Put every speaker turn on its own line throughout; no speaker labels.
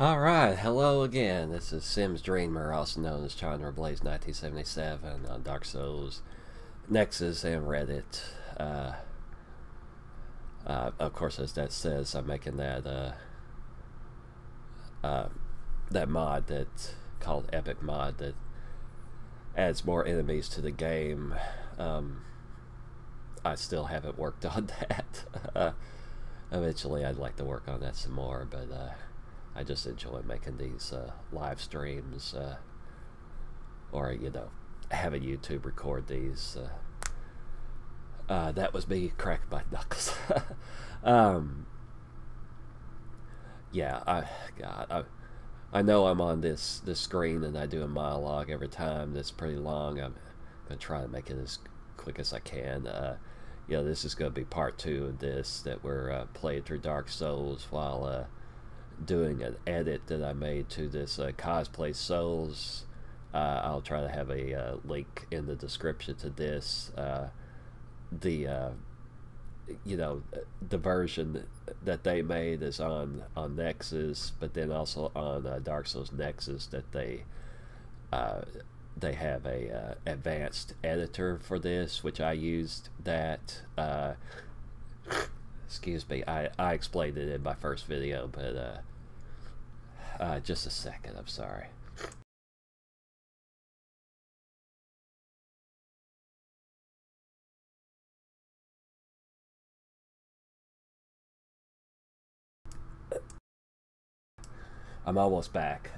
Alright, hello again. This is Sims Dreamer, also known as Chandra Blaze 1977 on Dark Souls, Nexus, and Reddit. Of course, as that says, I'm making that mod that called Epic Mod that adds more enemies to the game. I still haven't worked on that. Eventually, I'd like to work on that some more, but I just enjoy making these live streams, or having YouTube record these. That was me cracking my knuckles. um, yeah, I know I'm on this screen and I do a monologue every time that's pretty long. I'm gonna try to make it as quick as I can. This is gonna be part 2 of this that we're playing through Dark Souls while doing an edit that I made to this CosplaySouls. I'll try to have a link in the description to this. The the version that they made is on Nexus, but then also on Dark Souls Nexus that they have a advanced editor for this, which I used that. Excuse me, I explained it in my first video, but just a second, I'm sorry. I'm almost back.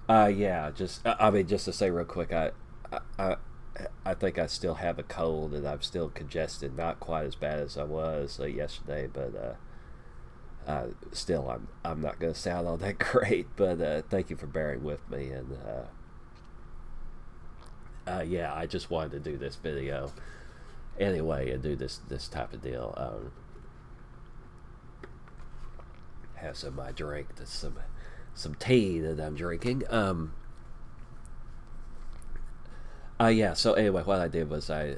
Yeah, just to say real quick, I, I think I still have a cold and I'm still congested. Not quite as bad as I was yesterday, but still, I'm not going to sound all that great. But thank you for bearing with me, and yeah, I just wanted to do this video anyway and do this type of deal. Have some of my drink. That's some tea that I'm drinking. Yeah. So anyway, what I did was I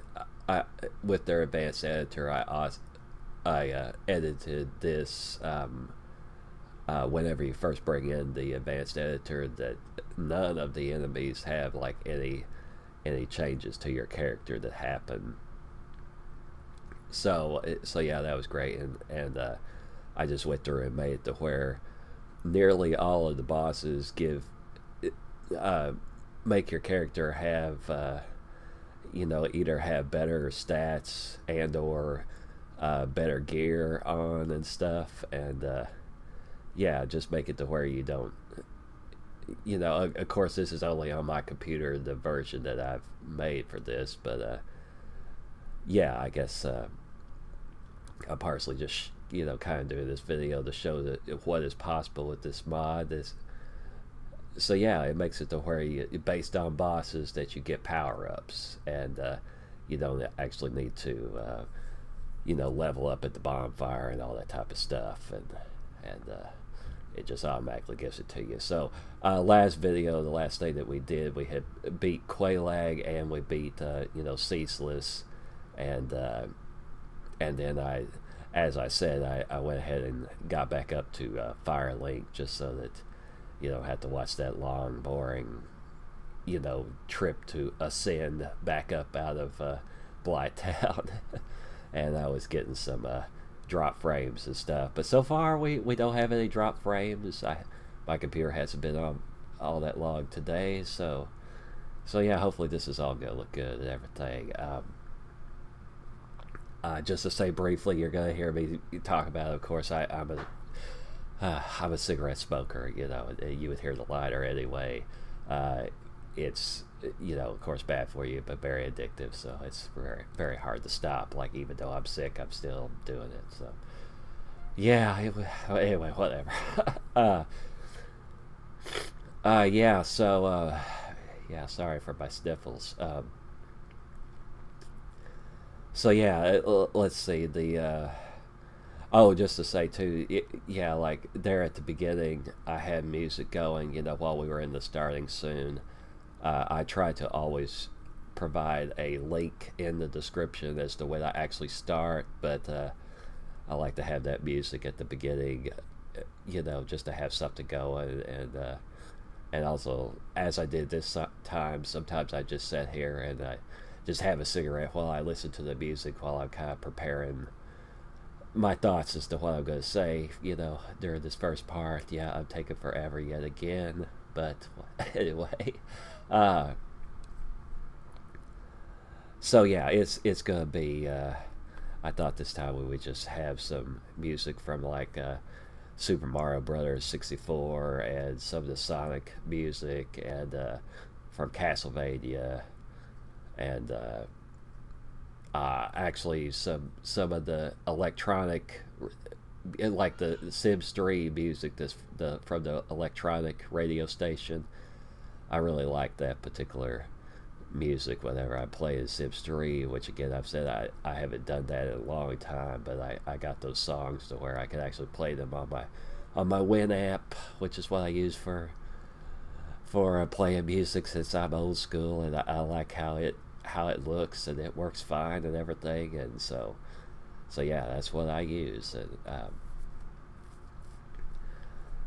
with their advanced editor, I edited this. Whenever you first bring in the advanced editor, that none of the enemies have like any changes to your character that happen. So yeah, that was great, and I just went through and made it to where nearly all of the bosses uh, make your character have either have better stats and or better gear on and stuff, and yeah, just make it to where you don't. Of course, this is only on my computer, the version that I've made for this, but yeah, I guess I'm partially just kind of doing this video to show that what is possible with this mod. So yeah, it makes it to where based on bosses that you get power ups, and you don't actually need to level up at the bonfire and all that type of stuff, and it just automatically gives it to you. So last video, the last thing that we did, we had beat Quaylag and we beat Ceaseless, and then as I said, I went ahead and got back up to Firelink just so that you don't have to watch that long, boring, trip to ascend back up out of Blighttown. And I was getting some drop frames and stuff. But so far, we don't have any drop frames. My computer hasn't been on all that long today, so yeah, hopefully this is all gonna look good and everything. Just to say briefly, you're gonna hear me talk about. Of course, I'm a cigarette smoker. You would hear the lighter anyway. It's of course bad for you, but very addictive. So it's very very hard to stop. Like even though I'm sick, I'm still doing it. So yeah. Anyway, whatever. Yeah. So yeah. Sorry for my sniffles. So yeah, let's see the. Oh, just to say too, yeah, like there at the beginning, I had music going, while we were in the starting soon. I try to always provide a link in the description as to when I actually start, but I like to have that music at the beginning, you know, just to have something going, and also as I did this time, sometimes I just sit here and I just have a cigarette while I listen to the music while I'm kind of preparing my thoughts as to what I'm going to say, you know, during this first part. Yeah, I'm taking forever yet again, but anyway, uh, so yeah, it's going to be. I thought this time we would just have some music from like Super Mario Brothers 64 and some of the Sonic music and from Castlevania and actually some of the electronic, like the Sims 3 music that's from the electronic radio station. I really like that particular music whenever I play the Sims 3, which again I've said I haven't done that in a long time, but I got those songs to where I can actually play them on my Win app, which is what I use for playing music since I'm old school, and I like how it looks and it works fine and everything, and so yeah, that's what I use, and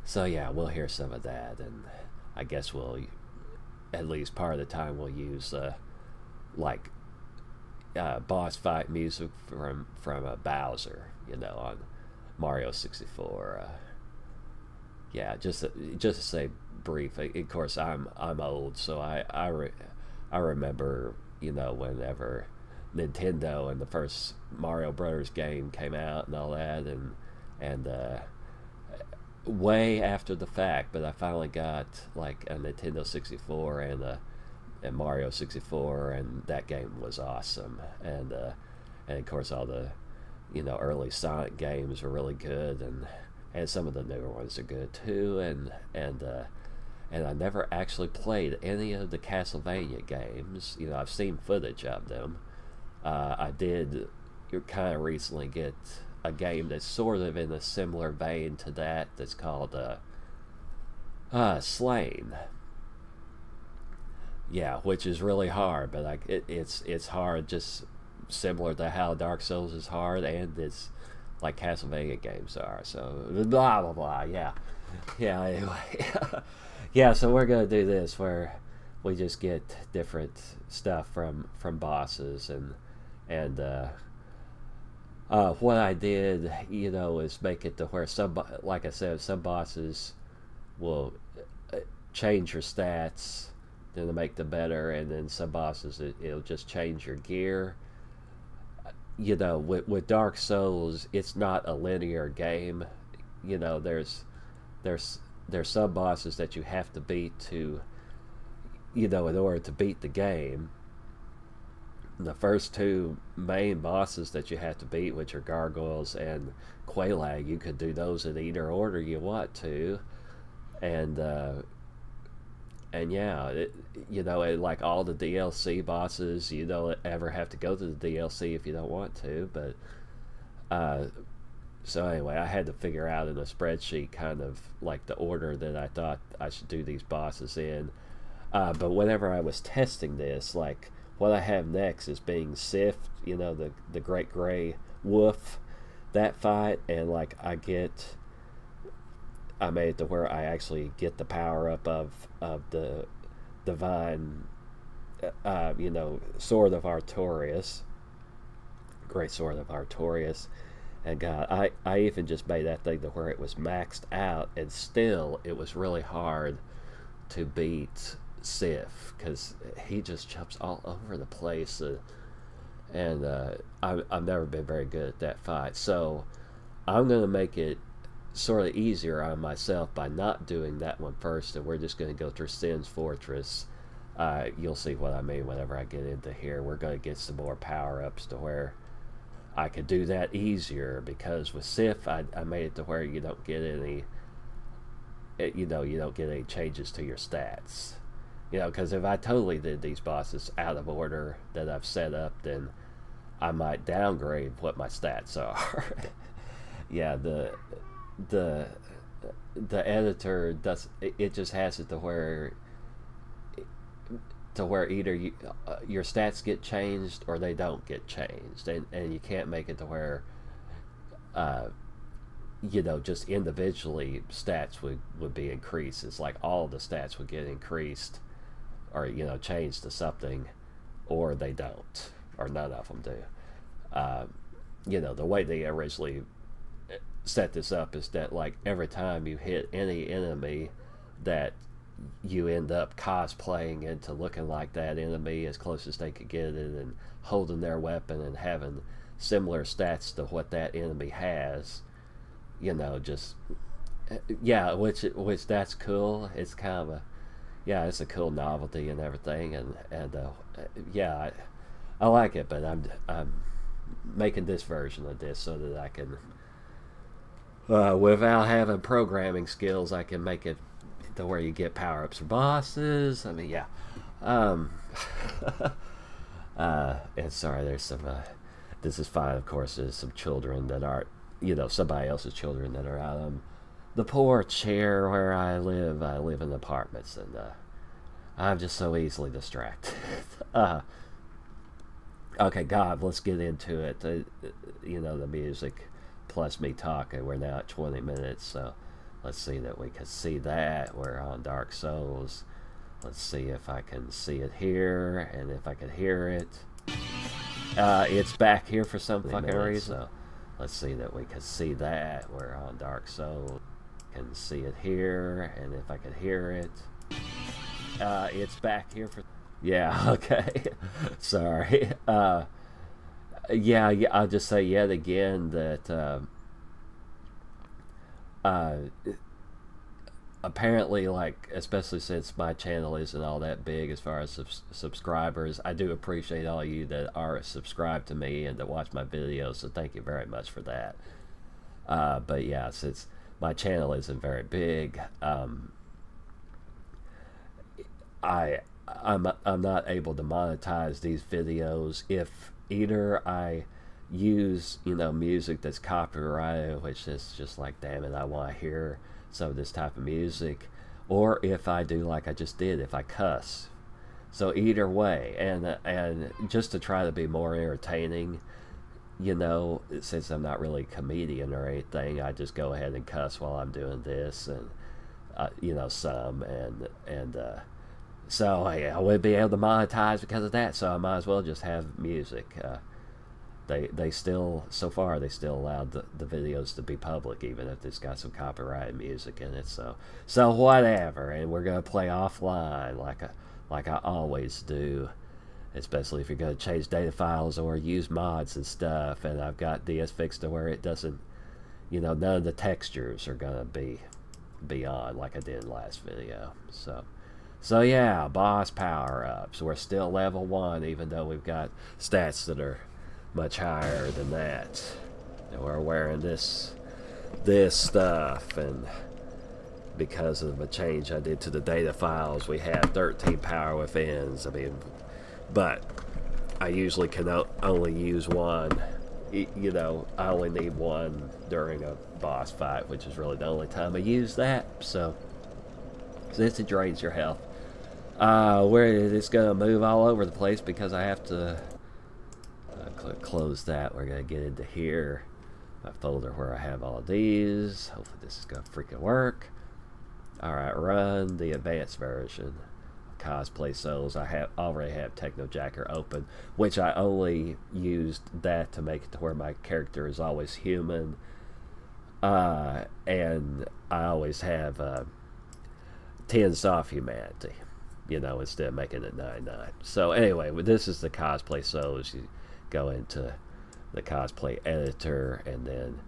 so yeah, we'll hear some of that, and I guess we'll at least part of the time we'll use like boss fight music from Bowser, you know, on Mario 64. Yeah, just to say brief. Of course, I'm old, so I remember, you know, whenever Nintendo and the first Mario Brothers game came out and all that, and way after the fact, but I finally got like a Nintendo 64 and Mario 64, and that game was awesome. And of course all the, you know, early Sonic games were really good, and some of the newer ones are good too. And I never actually played any of the Castlevania games. You know, I've seen footage of them. I did kind of recently get a game that's sort of in a similar vein to that, that's called Slain. Yeah, which is really hard, but it's hard just similar to how Dark Souls is hard, and it's like Castlevania games are. So blah blah blah. Yeah, yeah. Anyway, yeah. So we're gonna do this where we just get different stuff from bosses, and what I did, you know, is make it to where like I said, some bosses will change your stats to make them better, and then some bosses it'll just change your gear. You know, with Dark Souls, it's not a linear game. You know, there's some bosses that you have to beat to, you know, in order to beat the game. The first two main bosses that you have to beat, which are Gargoyles and Quelaag, you could do those in either order you want to, and yeah, you know, like all the DLC bosses, you don't ever have to go to the DLC if you don't want to, but so anyway, I had to figure out in a spreadsheet kind of like the order that I thought I should do these bosses in, but whenever I was testing this, like, what I have next is being Sif, you know, the Great Gray Wolf, that fight, and like I made it to where I actually get the power up of the divine, you know, Sword of Artorias, Great Sword of Artorias, and God, I even just made that thing to where it was maxed out, and still it was really hard to beat Sif, because he just jumps all over the place, and I've never been very good at that fight, so I'm going to make it sort of easier on myself by not doing that one first, and we're just going to go through Sin's Fortress. You'll see what I mean whenever I get into here. We're going to get some more power-ups to where I could do that easier, because with Sif, I made it to where you don't get any, you know, you don't get any changes to your stats. You know, because if I totally did these bosses out of order that I've set up, then I might downgrade what my stats are. Yeah, the editor does it just has it to where either your stats get changed or they don't get changed, and you can't make it to where you know, just individually stats would be increased. It's like all the stats would get increased, or you know, changed to something, or they don't, or none of them do. You know, the way they originally set this up is that like every time you hit any enemy, that you end up cosplaying into looking like that enemy as close as they could get it, and holding their weapon and having similar stats to what that enemy has. You know, just yeah, which that's cool. It's kind of a, yeah, it's a cool novelty and everything, and yeah, I like it, but I'm making this version of this so that I can, without having programming skills, I can make it to where you get power ups for bosses. I mean, yeah. And sorry, there's some. This is fine, of course. There's some children that aren't, you know, somebody else's children that are out on the poor chair where I live. I live in apartments, and I'm just so easily distracted. Okay, God, let's get into it. You know, the music plus me talking. We're now at 20 minutes, so let's see that we can see that. We're on Dark Souls. Let's see if I can see it here, and if I can hear it. It's back here for some fucking reason. So let's see that we can see that. We're on Dark Souls. Can see it here, and if I can hear it. It's back here for... Yeah, okay. Sorry. Yeah, I'll just say yet again that apparently, like, especially since my channel isn't all that big as far as subscribers, I do appreciate all you that are subscribed to me and that watch my videos, so thank you very much for that. But yeah, since my channel isn't very big, I'm not able to monetize these videos if either I use, you know, music that's copyrighted, which is just like, damn it, I want to hear some of this type of music, or if I do like I just did, if I cuss. So either way, and just to try to be more entertaining, you know, since I'm not really a comedian or anything, I just go ahead and cuss while I'm doing this, and you know, some, and so I wouldn't be able to monetize because of that, so I might as well just have music. They still, so far, they still allowed the videos to be public, even if it's got some copyrighted music in it. So whatever, and we're gonna play offline like I always do, especially if you're gonna change data files or use mods and stuff. And I've got this fixed to where it doesn't, you know, none of the textures are gonna be on like I did in the last video. So yeah, boss power-ups. We're still level 1, even though we've got stats that are much higher than that. And we're wearing this stuff, and because of a change I did to the data files, we have 13 power withins. I mean, but I usually can only use one. You know, I only need one during a boss fight, which is really the only time I use that. So since it drains your health, where it's gonna move all over the place because I have to close that. We're gonna get into here, my folder where I have all of these. Hopefully this is gonna freaking work. Alright, run the advanced version of CosplaySouls. I already have Technojacker open, which I only used that to make it to where my character is always human, and I always have 10 soft humanity, you know, instead of making it 99. So anyway, this is the CosplaySouls. You go into the cosplay editor, and then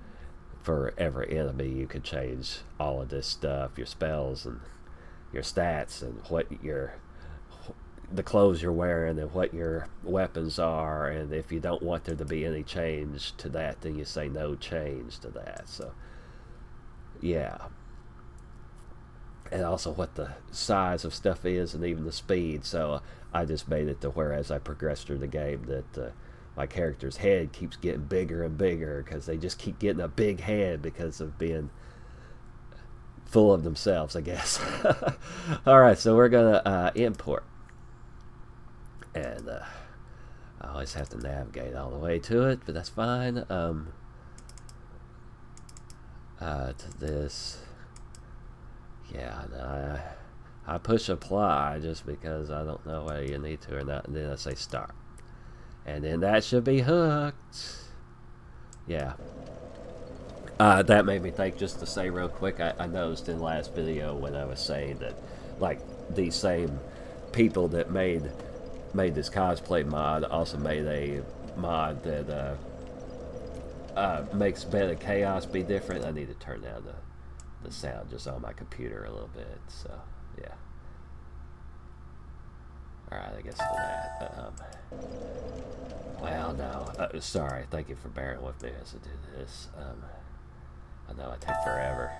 for every enemy you can change all of this stuff, your spells and your stats, and the clothes you're wearing, and what your weapons are. And if you don't want there to be any change to that, then you say no change to that. So yeah, and also what the size of stuff is, and even the speed. So I just made it to where as I progress through the game that my character's head keeps getting bigger and bigger, because they just keep getting a big head because of being full of themselves, I guess. Alright, so we're gonna import, and I always have to navigate all the way to it, but that's fine. to this. Yeah, no, I push apply just because I don't know whether you need to or not, and then I say start. And then that should be hooked. Yeah. That made me think, just to say real quick, I noticed in the last video when I was saying that, like, these same people that made this cosplay mod also made a mod that makes Bed of Chaos be different. I need to turn down the sound just on my computer a little bit, so yeah. Alright, I guess for that. Well, no. Sorry, thank you for bearing with me as I do this. I know it takes forever.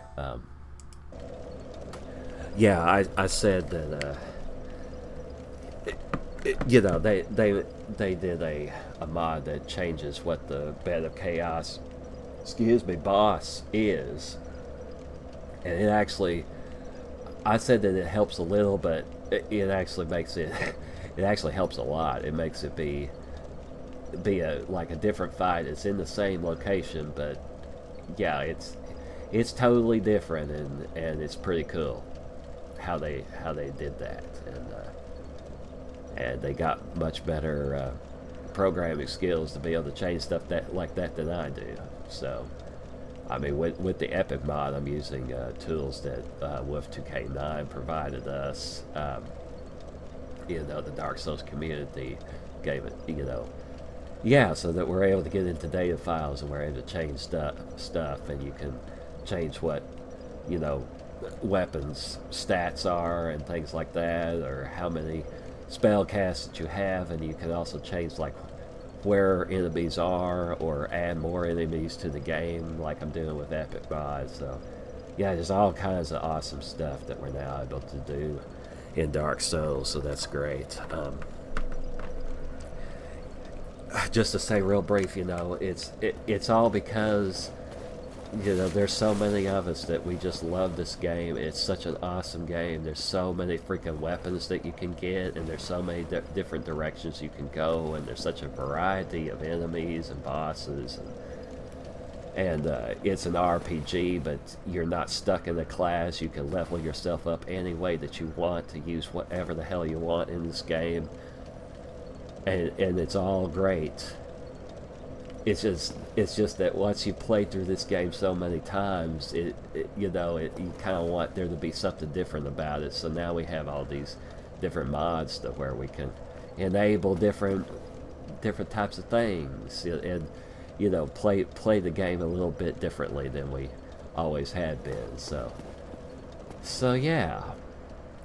Yeah, I said that, you know, they did a mod that changes what the Bed of Chaos, excuse me, boss is. And it actually, I said that it helps a little, but it actually makes it, it actually helps a lot. It makes it be like a different fight. It's in the same location, but yeah, it's totally different, and it's pretty cool how they did that, and they got much better programming skills to be able to change stuff like that than I do. So I mean, with the Epic mod, I'm using tools that Wolf 2K9 provided us. You know, the Dark Souls community gave it, you know. Yeah, so that we're able to get into data files and we're able to change stuff, and you can change what, you know, weapons stats are and things like that, or how many spell casts that you have, and you can also change, like, where enemies are, or add more enemies to the game, like I'm doing with Epic Mod. So yeah, there's all kinds of awesome stuff that we're now able to do in Dark Souls, so that's great. Just to say real brief, you know, it's all because, you know, there's so many of us that we just love this game. It's such an awesome game. There's so many freaking weapons that you can get, and there's so many different directions you can go, and there's such a variety of enemies and bosses, and it's an RPG, but you're not stuck in a class. You can level yourself up any way that you want to use whatever the hell you want in this game, and it's all great. It's just that once you play through this game so many times, you know, you kind of want there to be something different about it. So now we have all these different mods to where we can enable different types of things, and you know, play the game a little bit differently than we always had been. So yeah,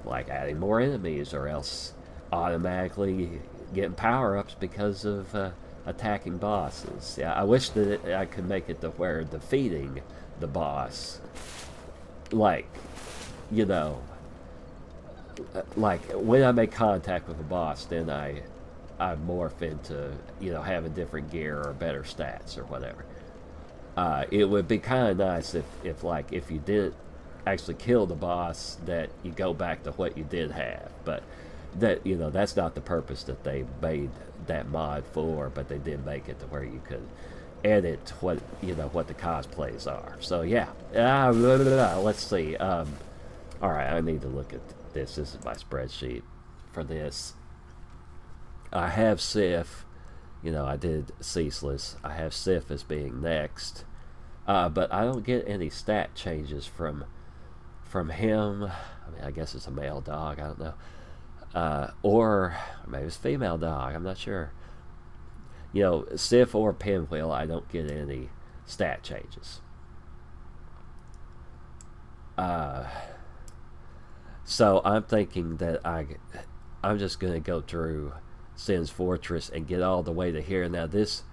like adding more enemies, or else automatically getting power-ups because of attacking bosses. Yeah, I wish that I could make it to where defeating the boss, like, you know, like when I make contact with a boss, then I morph into, you know, having different gear or better stats or whatever. It would be kind of nice if you didn't actually kill the boss, that you go back to what you did have, but that, you know, that's not the purpose that they made that mod for, but they did make it to where you could edit what, you know, what the cosplays are. So yeah, let's see. All right, I need to look at this. This is my spreadsheet for this. I have Sif, you know, I did Ceaseless. I have Sif as being next, but I don't get any stat changes from him. I mean, I guess it's a male dog, I don't know. Or maybe it's female dog, I'm not sure. You know, Sif or Pinwheel, I don't get any stat changes. So I'm thinking that I'm just going to go through Sin's Fortress and get all the way to here. Now this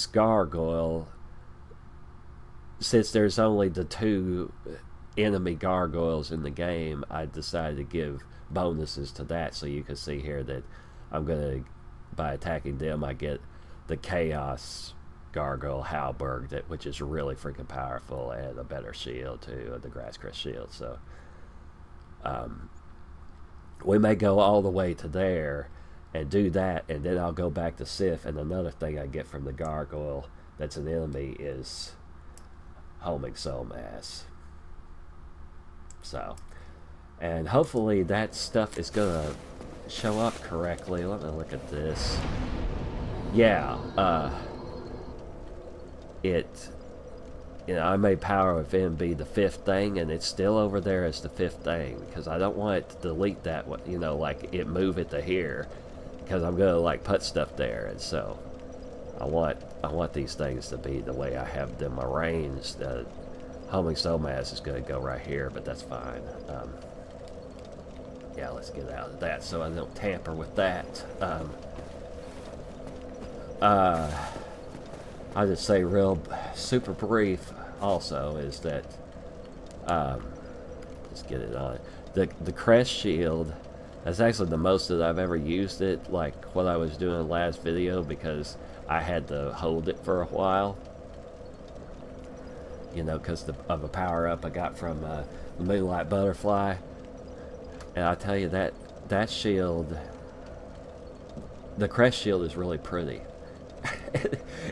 gargoyle, since there's only the 2 enemy gargoyles in the game, I decided to give bonuses to that, so you can see here that I'm gonna, by attacking them, I get the Chaos Gargoyle Halberg, which is really freaking powerful, and a better shield too, the Grasscrest shield. So we may go all the way to there and do that, and then I'll go back to Sif. And another thing I get from the gargoyle that's an enemy is homing soul mass. So, and hopefully that stuff is gonna show up correctly. Let me look at this. Yeah, I made power within be the 5th thing, and it's still over there as the 5th thing, because I don't want it to delete that, like it move it to here, because I'm gonna like put stuff there, and so I want these things to be the way I have them arranged. Homing soul mass is gonna go right here, but that's fine. Yeah, let's get out of that so I don't tamper with that. I'll just say super brief also is that, let's get it on. The crest shield, that's actually the most that I've ever used it, like what I was doing last video, because I had to hold it for a while. Because of a power-up I got from the Moonlight Butterfly. And I tell you, that shield, the crest shield is really pretty.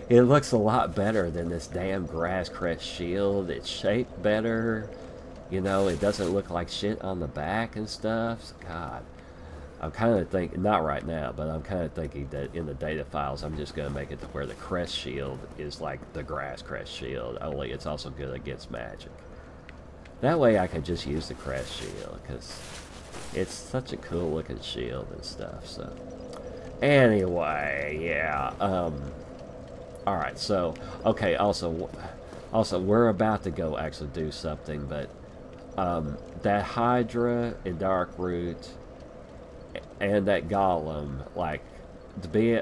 It looks a lot better than this damn grass crest shield. It's shaped better. It doesn't look like shit on the back and stuff. God, I'm kind of thinking, not right now, but I'm kind of thinking that in the data files, I'm just going to make it to where the crest shield is like the grass crest shield, only it's also good against magic. That way I can just use the crest shield, because it's such a cool looking shield and stuff. So anyway, yeah, alright, so, okay, also, we're about to go actually do something, but, that Hydra and Darkroot and that Golem, like, to be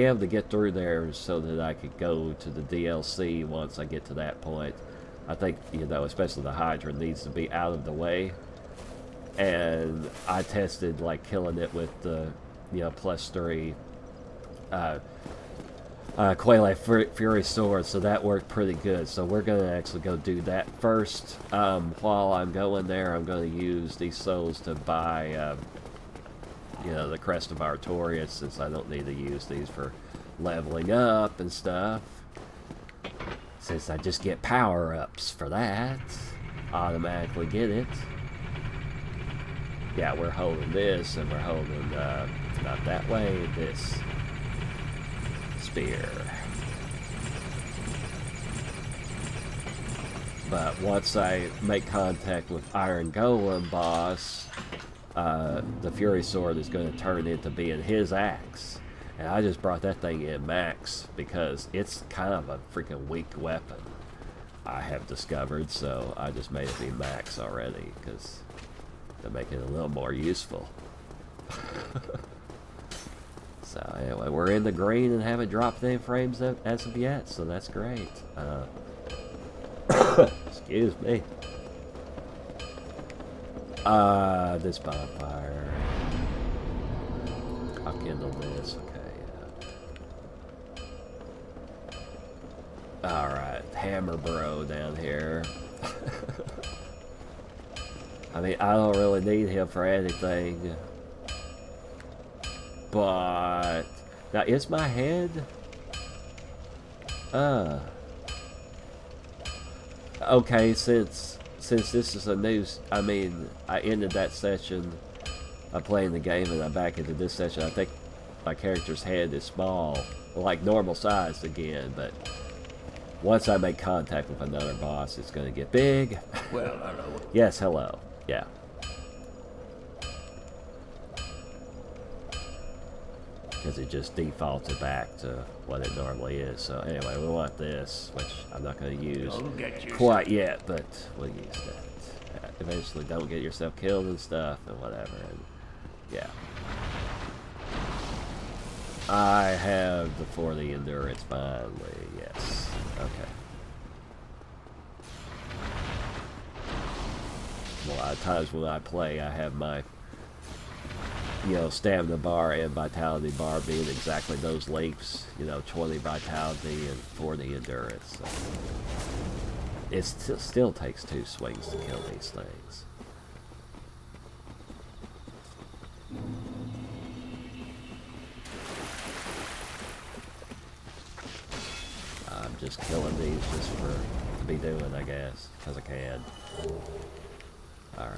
able to get through there so that I could go to the DLC once I get to that point, I think, especially the Hydra needs to be out of the way. And I tested, like, killing it with the, +3 Quayle Fury Sword, so that worked pretty good. So we're going to actually go do that first. While I'm going there, I'm going to use these souls to buy, the Crest of Artorias, since I don't need to use these for leveling up and stuff. Since I just get power-ups for that, automatically get it. Yeah, we're holding this, and we're holding, not that way, this spear. But once I make contact with Iron Golem boss, the Fury Sword is going to turn into being his axe. And I just brought that thing in max, because it's kind of a freaking weak weapon, I have discovered, so I just made it be max already, because to make it a little more useful. So anyway, we're in the green and haven't dropped any frames as of yet, so that's great. Excuse me. This bonfire. I'll kindle this, okay. Alright, Hammer Bro down here. I mean, I don't really need him for anything. But now is my head? Okay, since this is a new, I mean, I ended that session of playing the game and I'm back into this session. I think my character's head is small, like normal size again, but once I make contact with another boss, it's going to get big.
Well, hello.
Yes, hello. Yeah. Because it just defaulted back to what it normally is. So anyway, we want this, which I'm not going to use quite yet, but we'll use that. Eventually, don't get yourself killed and stuff and whatever. And yeah. I have the 40 endurance finally. Yes. Okay. A lot of times when I play, I have my, stamina bar and vitality bar being exactly those lengths. 20 vitality and 40 endurance. So it still takes 2 swings to kill these things. I'm just killing these just for to be doing, I guess, because I can. Alright.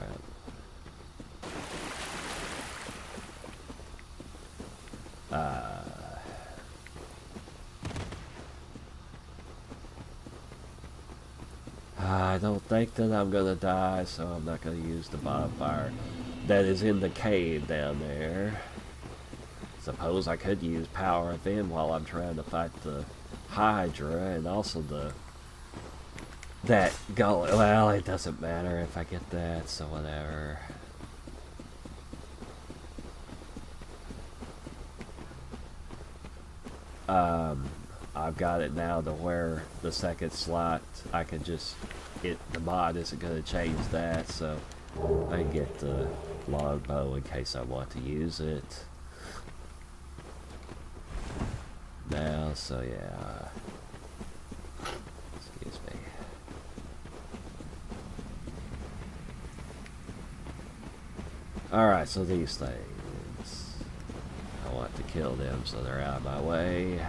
I don't think that I'm gonna die, so I'm not gonna use the bonfire that is in the cave down there. Suppose I could use power of them while I'm trying to fight the Hydra and also that golem. Well, it doesn't matter if I get that, so whatever. I've got it now to where the second slot I can just the mod isn't going to change that, so I can get the longbow in case I want to use it now. So yeah, excuse me. Alright, so these things, I want to kill them so they're out of my way.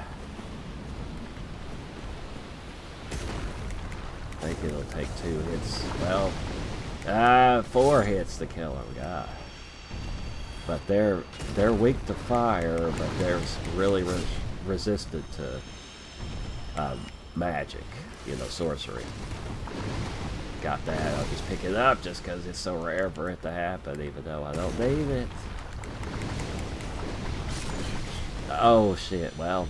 I think it'll take 2 hits. Well, 4 hits to kill them. God. But they're weak to fire, but they're really resistant to magic, you know, sorcery. Got that. I'll just pick it up just because it's so rare for it to happen, even though I don't need it. Oh shit! Well,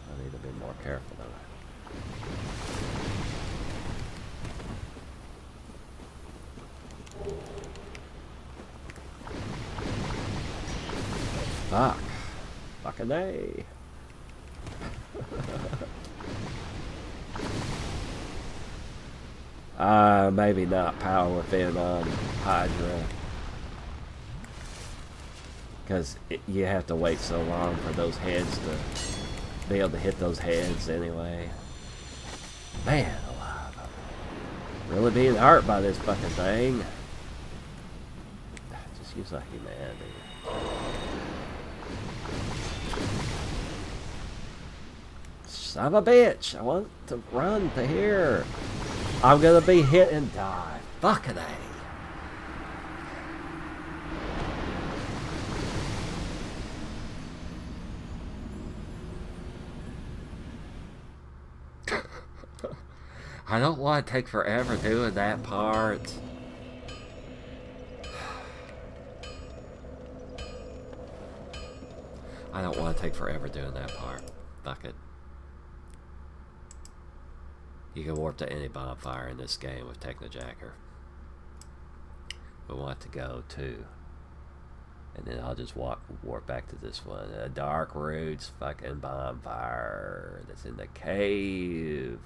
I need to be more careful though. Fuck. Fucking A. Maybe not power within Hydra. Because you have to wait so long for those heads to be able to hit those heads anyway. Man alive. I'm really being hurt by this fucking thing. Just use a humanity. Son of a bitch! I want to run to here. I'm gonna be hit and die. Fucking A. I don't want to take forever doing that part. I don't want to take forever doing that part. Fuck it. You can warp to any bonfire in this game with Technojacker. We want to go to, and then I'll just warp back to this one. Dark Roots fucking bonfire that's in the cave.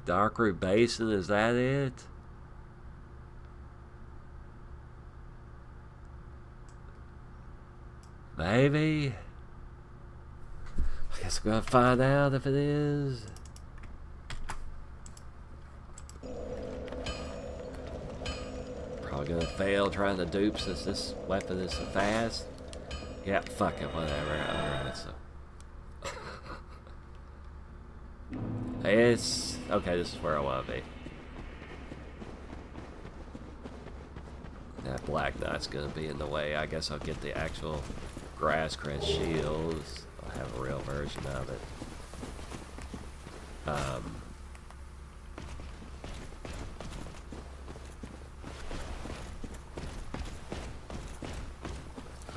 Darkroot Basin, is that it? Maybe. I guess we're gonna find out if it is. Probably gonna fail trying to dupe since this weapon is so fast. Yeah, fuck it, whatever. Alright, so. It's okay, this is where I want to be. That Black Knight's gonna be in the way. I guess I'll get the actual Grass Crest shields. I'll have a real version of it.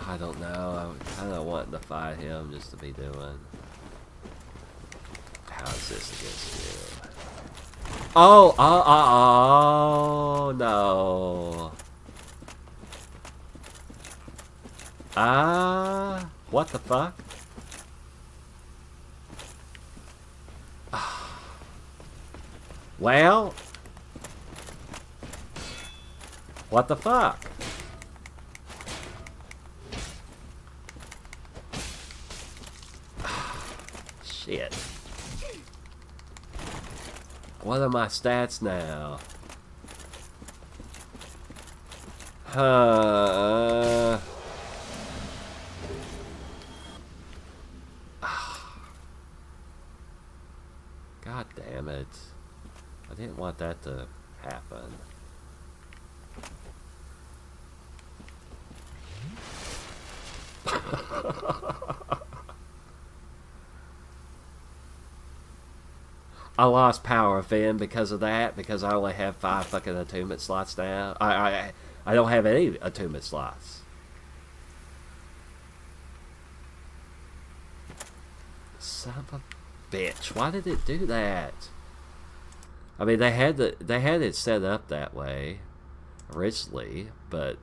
I don't know. I'm kind of wanting to fight him just to be doing. How is this against you? Oh, no. What the fuck? Well, what the fuck? Shit. What are my stats now? God damn it. I didn't want that to happen. I lost power of Finn because of that, because I only have 5 fucking attunement slots now. I don't have any attunement slots. Son of a bitch. Why did it do that? I mean, they had it set up that way originally, but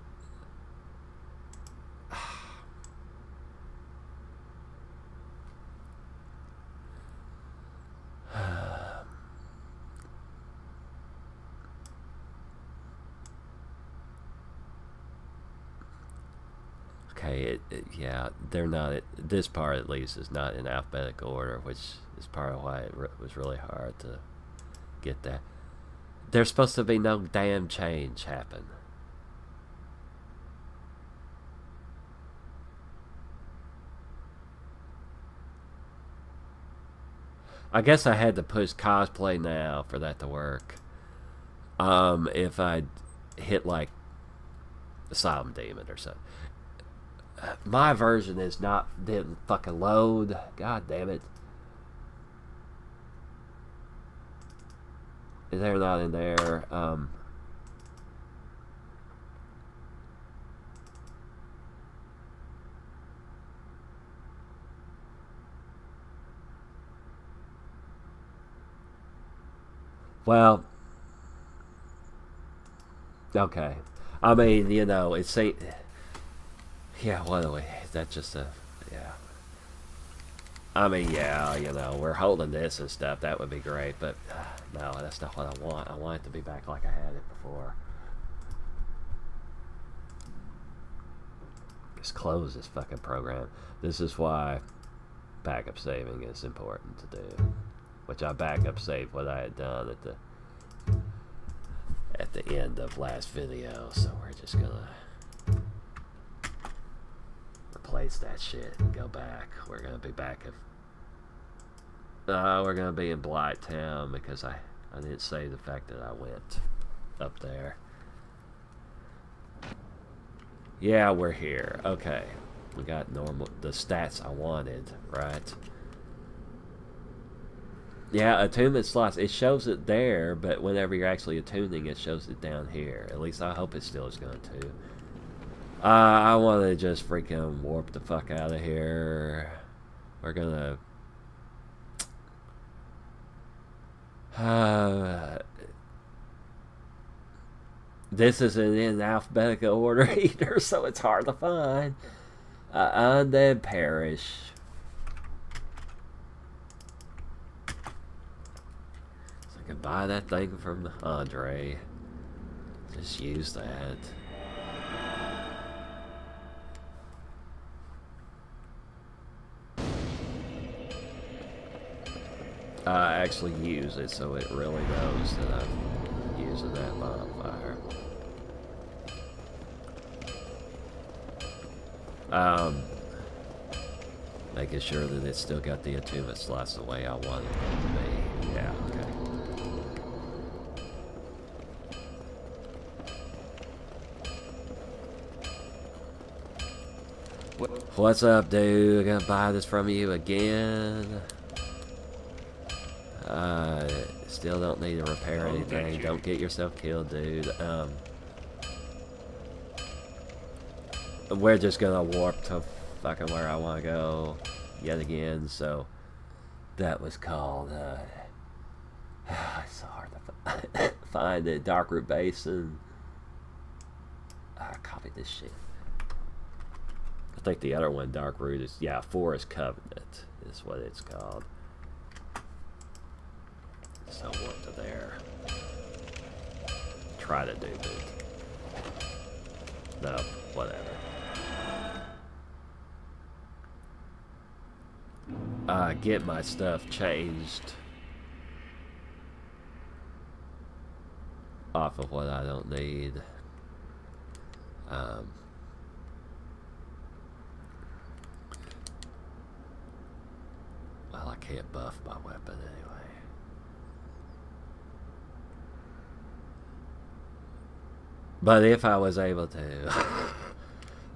okay, yeah, they're not. This part, at least, is not in alphabetical order, which is part of why it was really hard to get that. There's supposed to be no damn change happen. I guess I had to push cosplay now for that to work. If I hit like Asylum Demon or something. My version is not, didn't fucking load. God damn it. They're not in there. Well, okay. I mean, you know, it's ain't. Yeah, what do we? That's just a. Yeah. I mean, yeah, you know, we're holding this and stuff. That would be great, but no, that's not what I want. I want it to be back like I had it before. Just close this fucking program. This is why backup saving is important to do. Which I backup saved what I had done at the end of last video. So we're just gonna replace that shit and go back. We're gonna be back at we're gonna be in Blight Town because I didn't save the fact that I went up there. Yeah, we're here. Okay. We got normal the stats I wanted, right? Yeah, attunement slots. It shows it there, but whenever you're actually attuning, it shows it down here. At least I hope it still is going to. I want to just freaking warp the fuck out of here. We're gonna. This isn't in alphabetical order either, so it's hard to find. Undead Parish. So I can buy that thing from Andre. Just use that. I actually use it so it really knows that I'm using that bonfire. Making sure that it's still got the attunement slots the way I want it to be. Yeah, okay. What's up, dude? I'm gonna buy this from you again. Still don't need to repair anything. Don't get yourself killed, dude. We're just gonna warp to fucking where I want to go yet again. So that was called. It's so hard to find it. Darkroot Basin. I copied this shit. I think the other one, Darkroot, is Forest Covenant is what it's called. So warp to there. Try to do it. No, whatever. get my stuff changed off of what I don't need. Well, I can't buff my weapon anyway. But if I was able to...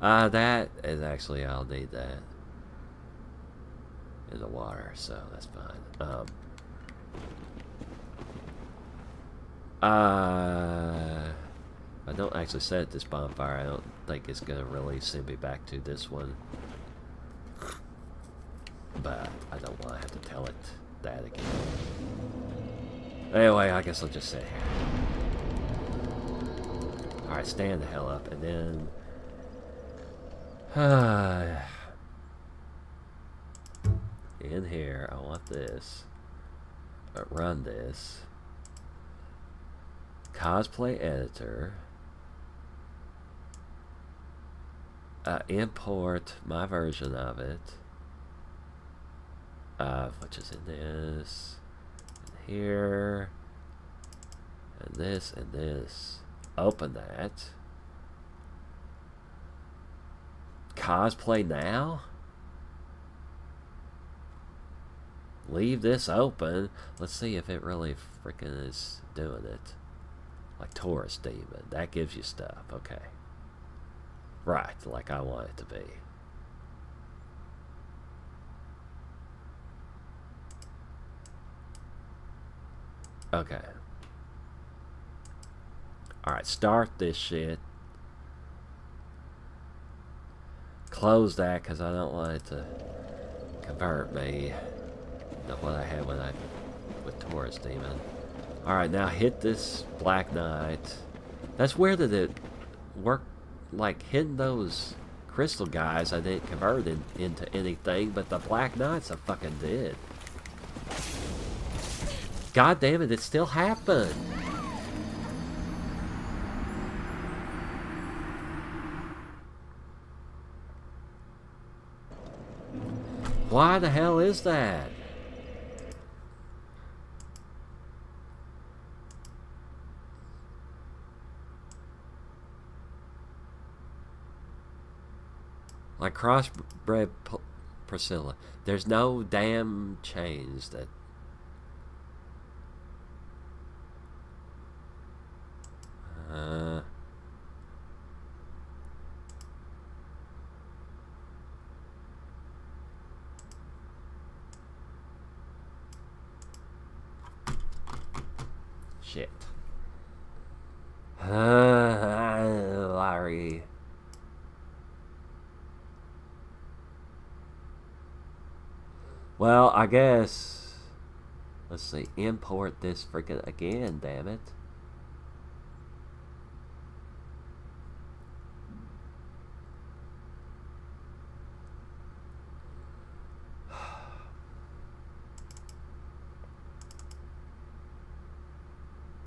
that is actually, I'll need that in the water, so that's fine. I don't actually set this bonfire. I don't think it's gonna really send me back to this one, but I don't want to have to tell it that again. Anyway, I guess I'll just sit here. Alright, stand the hell up, and then in here, I want this. Run this. Cosplay editor. Import my version of it. Which is in this. In here. And this and this. Open that. Cosplay now? Leave this open. Let's see if it really freaking is doing it. Like Tourist Demon. That gives you stuff. Okay. Right, like I want it to be. Okay. Alright, start this shit. Close that because I don't want it to convert me. Not what I had when I with Tourist Demon. Alright, now hit this Black Knight. That's weird that it worked, like hitting those crystal guys I didn't convert into anything, but the Black Knights I fucking did. God damn it, it still happened. Why the hell is that? Like crossbred Priscilla. There's no damn change that... Shit. Larry. Well, I guess... Let's see. Import this freaking again, damn it.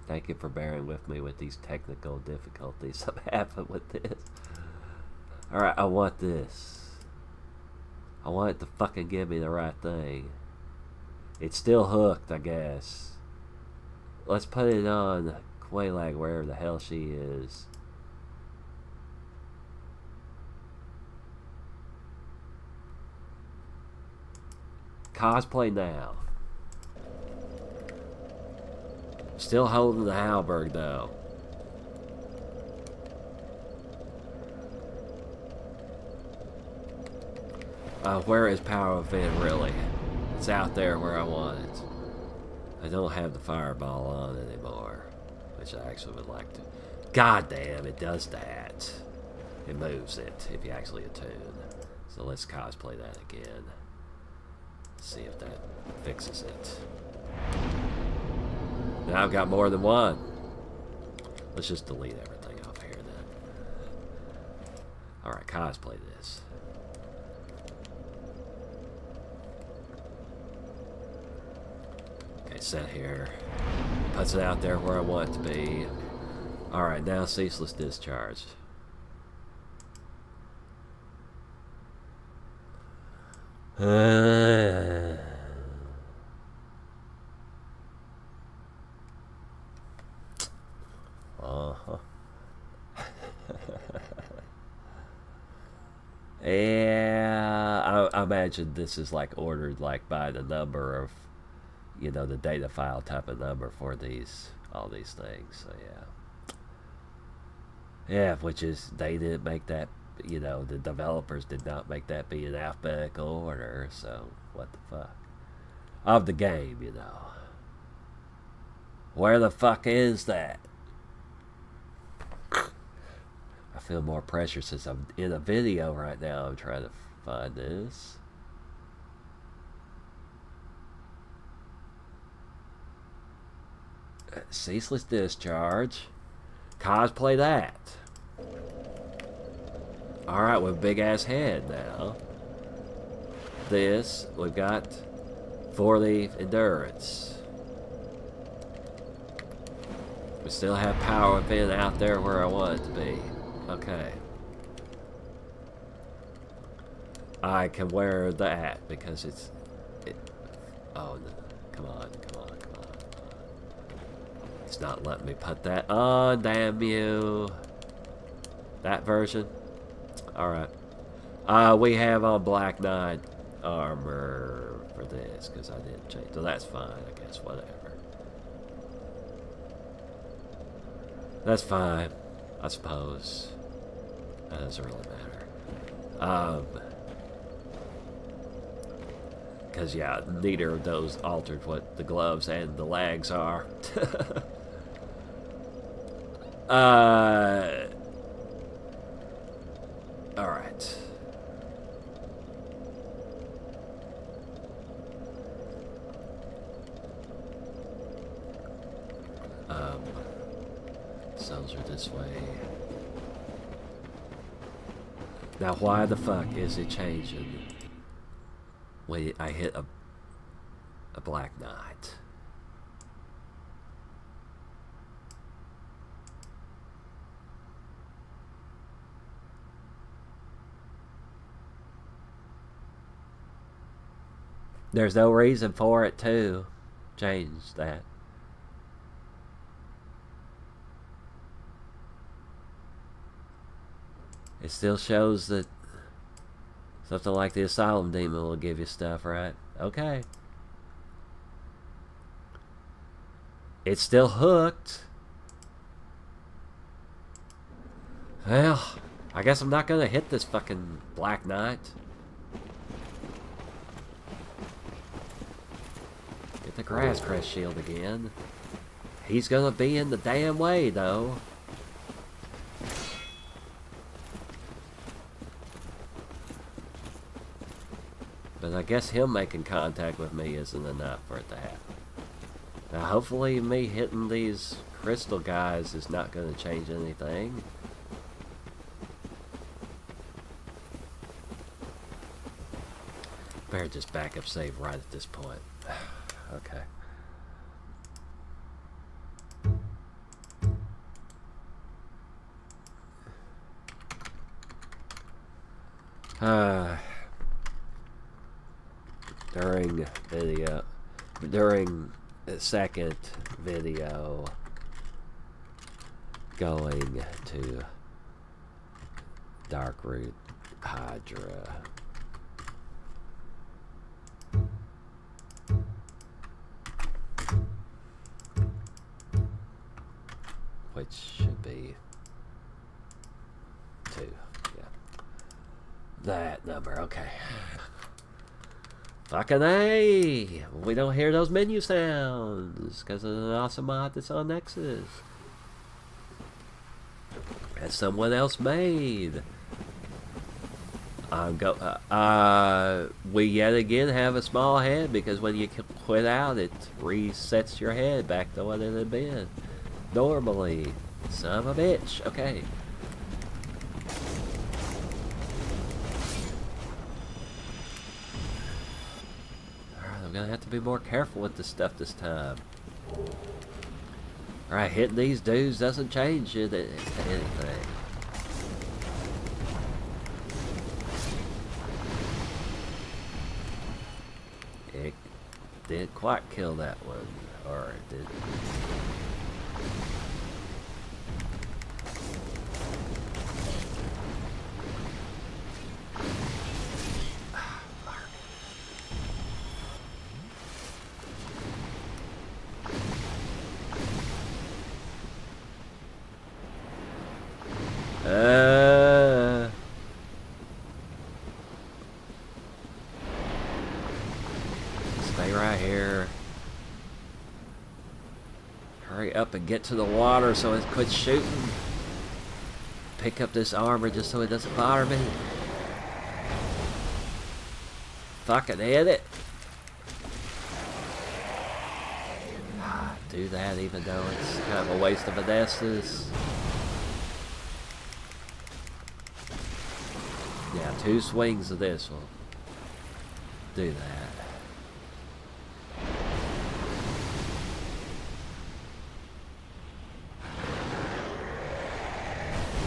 Thank you for bearing with me with these technical difficulties I'm having with this. Alright, I want this. I want it to fucking give me the right thing. It's still hooked, I guess. Let's put it on Quaylag, wherever the hell she is. Cosplay now. Still holding the halberd though. Where is Power of Vin really? It's out there where I want it. I don't have the fireball on anymore, which I actually would like to. God damn, it does that. It moves it if you actually attune. So let's cosplay that again. See if that fixes it. Now I've got more than one. Let's just delete everything off here then. Alright, cosplay this. Okay, set here. Puts it out there where I want it to be. Alright, now ceaseless discharge. I imagine this is like ordered like by the number of, you know, the data file type of number for these, all these things. So yeah, which is, they didn't make that, you know, the developers did not make that be in alphabetical order. So what the fuck of the game, you know? Where the fuck is that? I feel more pressure since I'm in a video right now. I'm trying to find this. Ceaseless discharge. Cosplay that. Alright, with a big ass head now. This, we've got for the endurance. We still have power within out there where I want it to be. Okay. I can wear that because it's... oh, no. Come on. It's not letting me put that on, damn you. That version? Alright. We have on Black Knight armor for this because I didn't change. So that's fine, I guess, whatever. That's fine, I suppose. That doesn't really matter. Because, yeah, neither of those altered what the gloves and the legs are. Alright. Cells are this way. Now, why the fuck is it changing when I hit a Black Knight? There's no reason for it to change that. It still shows that something like the Asylum Demon will give you stuff, right? Okay. It's still hooked. Well, I guess I'm not gonna hit this fucking Black Knight. Get the Grass Crest shield again. He's gonna be in the damn way, though. But I guess him making contact with me isn't enough for it to happen. Now, hopefully me hitting these crystal guys is not going to change anything. Better just back up save right at this point. Okay. During the second video, going to Darkroot Hydra. Which should be 2, yeah. That number, okay. Fucking A! We don't hear those menu sounds because of an awesome mod that's on Nexus. That someone else made. We yet again have a small head because when you quit out, it resets your head back to what it had been normally. Son of a bitch. Okay. I'm gonna have to be more careful with this stuff this time. Alright, hitting these dudes doesn't change it to anything. It didn't quite kill that one, or it did. Stay right here. Hurry up and get to the water so it quits shooting. Pick up this armor just so it doesn't bother me. Fucking hit it. Do that even though it's kind of a waste of Vanessa's. Yeah, 2 swings of this will do that.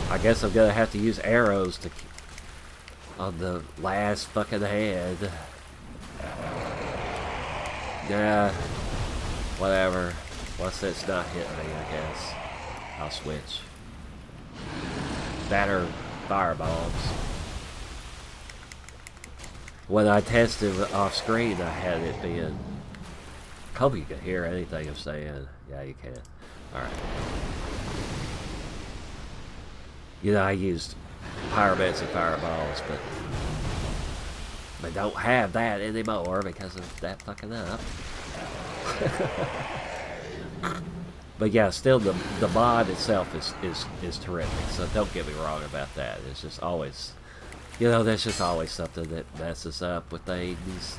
I guess I'm gonna have to use arrows to on the last fucking head. Yeah, whatever. Once it's not hitting me, I guess I'll switch. That or fireballs. When I tested off screen, I had it being. Hope you can hear anything I'm saying. Yeah, you can. Alright. You know, I used pyramids and fireballs, but they don't have that anymore because of that fucking up. But yeah, still the mod itself is terrific, so don't get me wrong about that. It's just always, you know, there's just always something that messes up with things.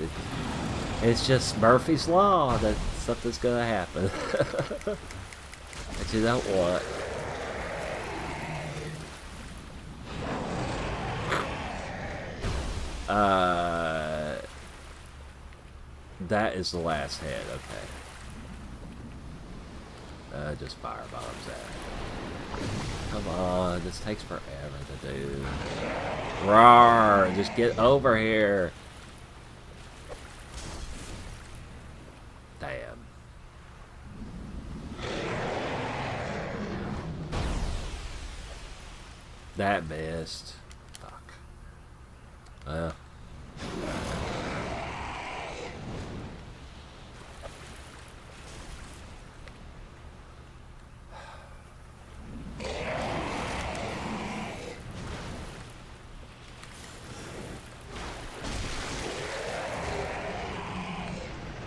It's just Murphy's Law that something's gonna happen that you don't want. That is the last head, okay. Just firebombs that. Come on, this takes forever to do. Roar! Just get over here. Damn. That missed. Fuck. Well.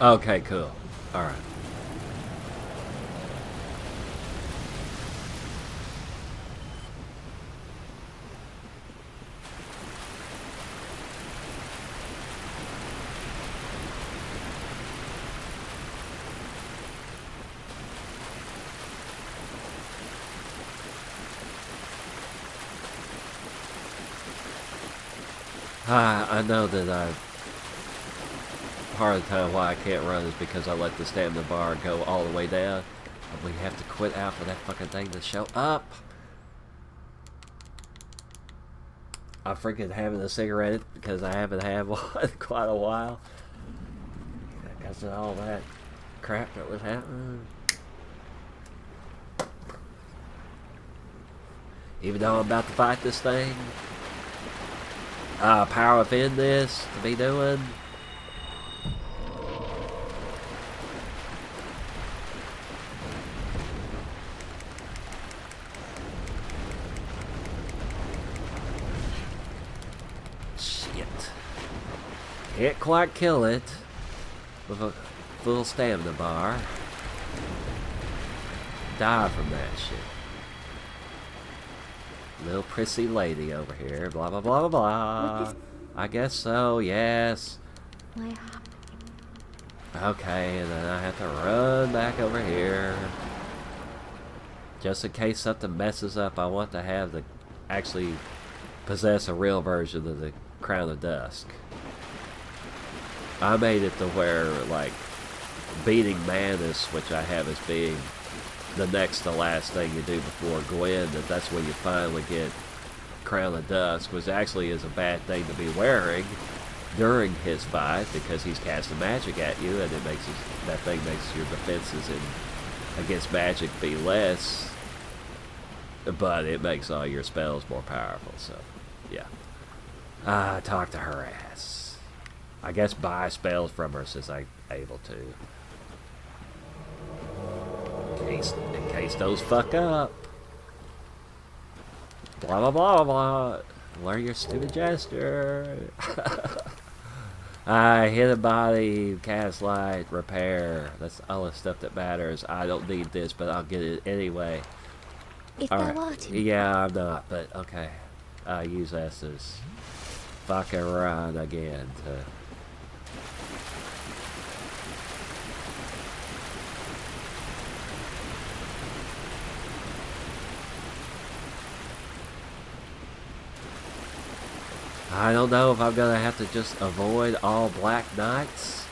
Okay, cool. Alright. I know that part of the time why I can't run is because I let the stamina bar go all the way down. And we have to quit out for that fucking thing to show up. I'm freaking having a cigarette because I haven't had one in quite a while. Because of all that crap that was happening. Even though I'm about to fight this thing. Power within this to be doing. Shit. Can't quite kill it with a full stamina bar. Die from that shit. Little prissy lady over here, blah blah blah blah blah. I guess so, yes. Okay, and then I have to run back over here. Just in case something messes up, I want to have the actually possess a real version of the Crown of Dusk. I made it to where, like, beating Manus, which I have as being the next to last thing you do before Gwen, that's when you finally get Crown of Dusk, which actually is a bad thing to be wearing during his fight because he's casting magic at you, and it makes that thing makes your defenses against magic be less, but it makes all your spells more powerful. So yeah, talk to her ass. I guess buy spells from her since I'm able to. In case those fuck up. Blah blah blah blah. Learn your stupid gesture. Hit a body, cast light, repair. That's all the stuff that matters. I don't need this, but I'll get it anyway.
If thou art in
Yeah, I'm not, but okay. Use S's. Fucking run again. I don't know if I'm gonna have to just avoid all Black Knights.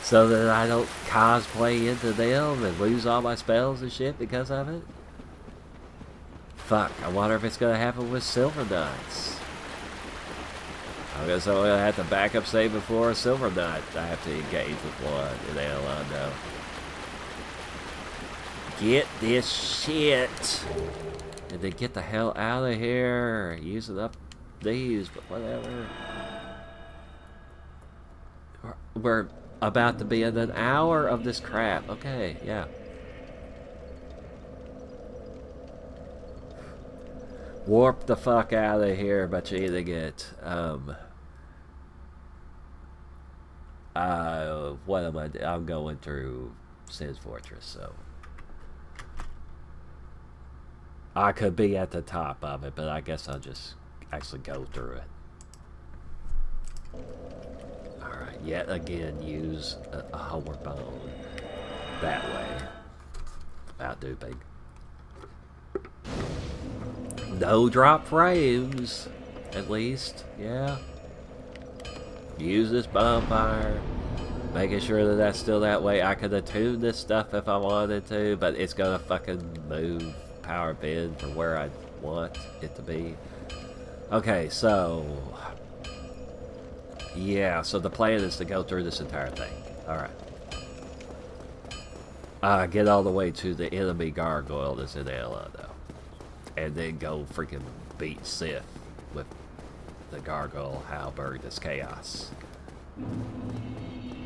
So that I don't cosplay into them and lose all my spells and shit because of it. Fuck, I wonder if it's gonna happen with Silver Knights. I guess I'm gonna have to back up save before a Silver Knight. I have to engage with one in Alando. Get this shit! And then get the hell out of here. Using up these, but whatever. We're about to be in an hour of this crap. Okay, yeah. Warp the fuck out of here by cheating it. What am I doing? I'm going through Sin's Fortress, so I could be at the top of it, but I guess I'll just actually go through it. Alright, yet again use a homeward bone that way. Without duping. No drop frames, at least, yeah. Use this bonfire. Making sure that that's still that way. I could attune this stuff if I wanted to, but it's gonna fucking move power bin from where I want it to be. Okay, so yeah, so the plan is to go through this entire thing. Alright. Get all the way to the enemy gargoyle that's in Alando. And then go freaking beat Sith with the gargoyle halberd that's chaos.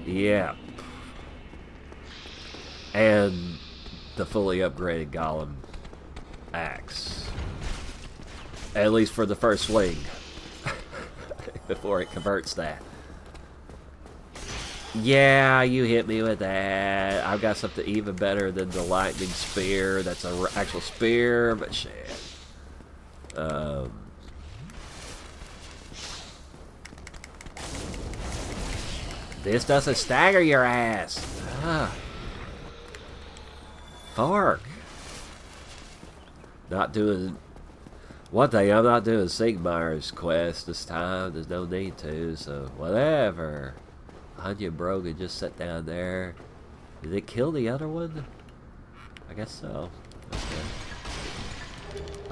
Yeah. And the fully upgraded golem axe. At least for the first swing. Before it converts that. Yeah, you hit me with that. I've got something even better than the lightning spear. That's an actual spear, but shit. This doesn't stagger your ass. Fork. Not doing... One thing, I'm not doing Sigmar's quest this time. There's no need to, so whatever. Onion Brogan just sat down there. Did it kill the other one? I guess so.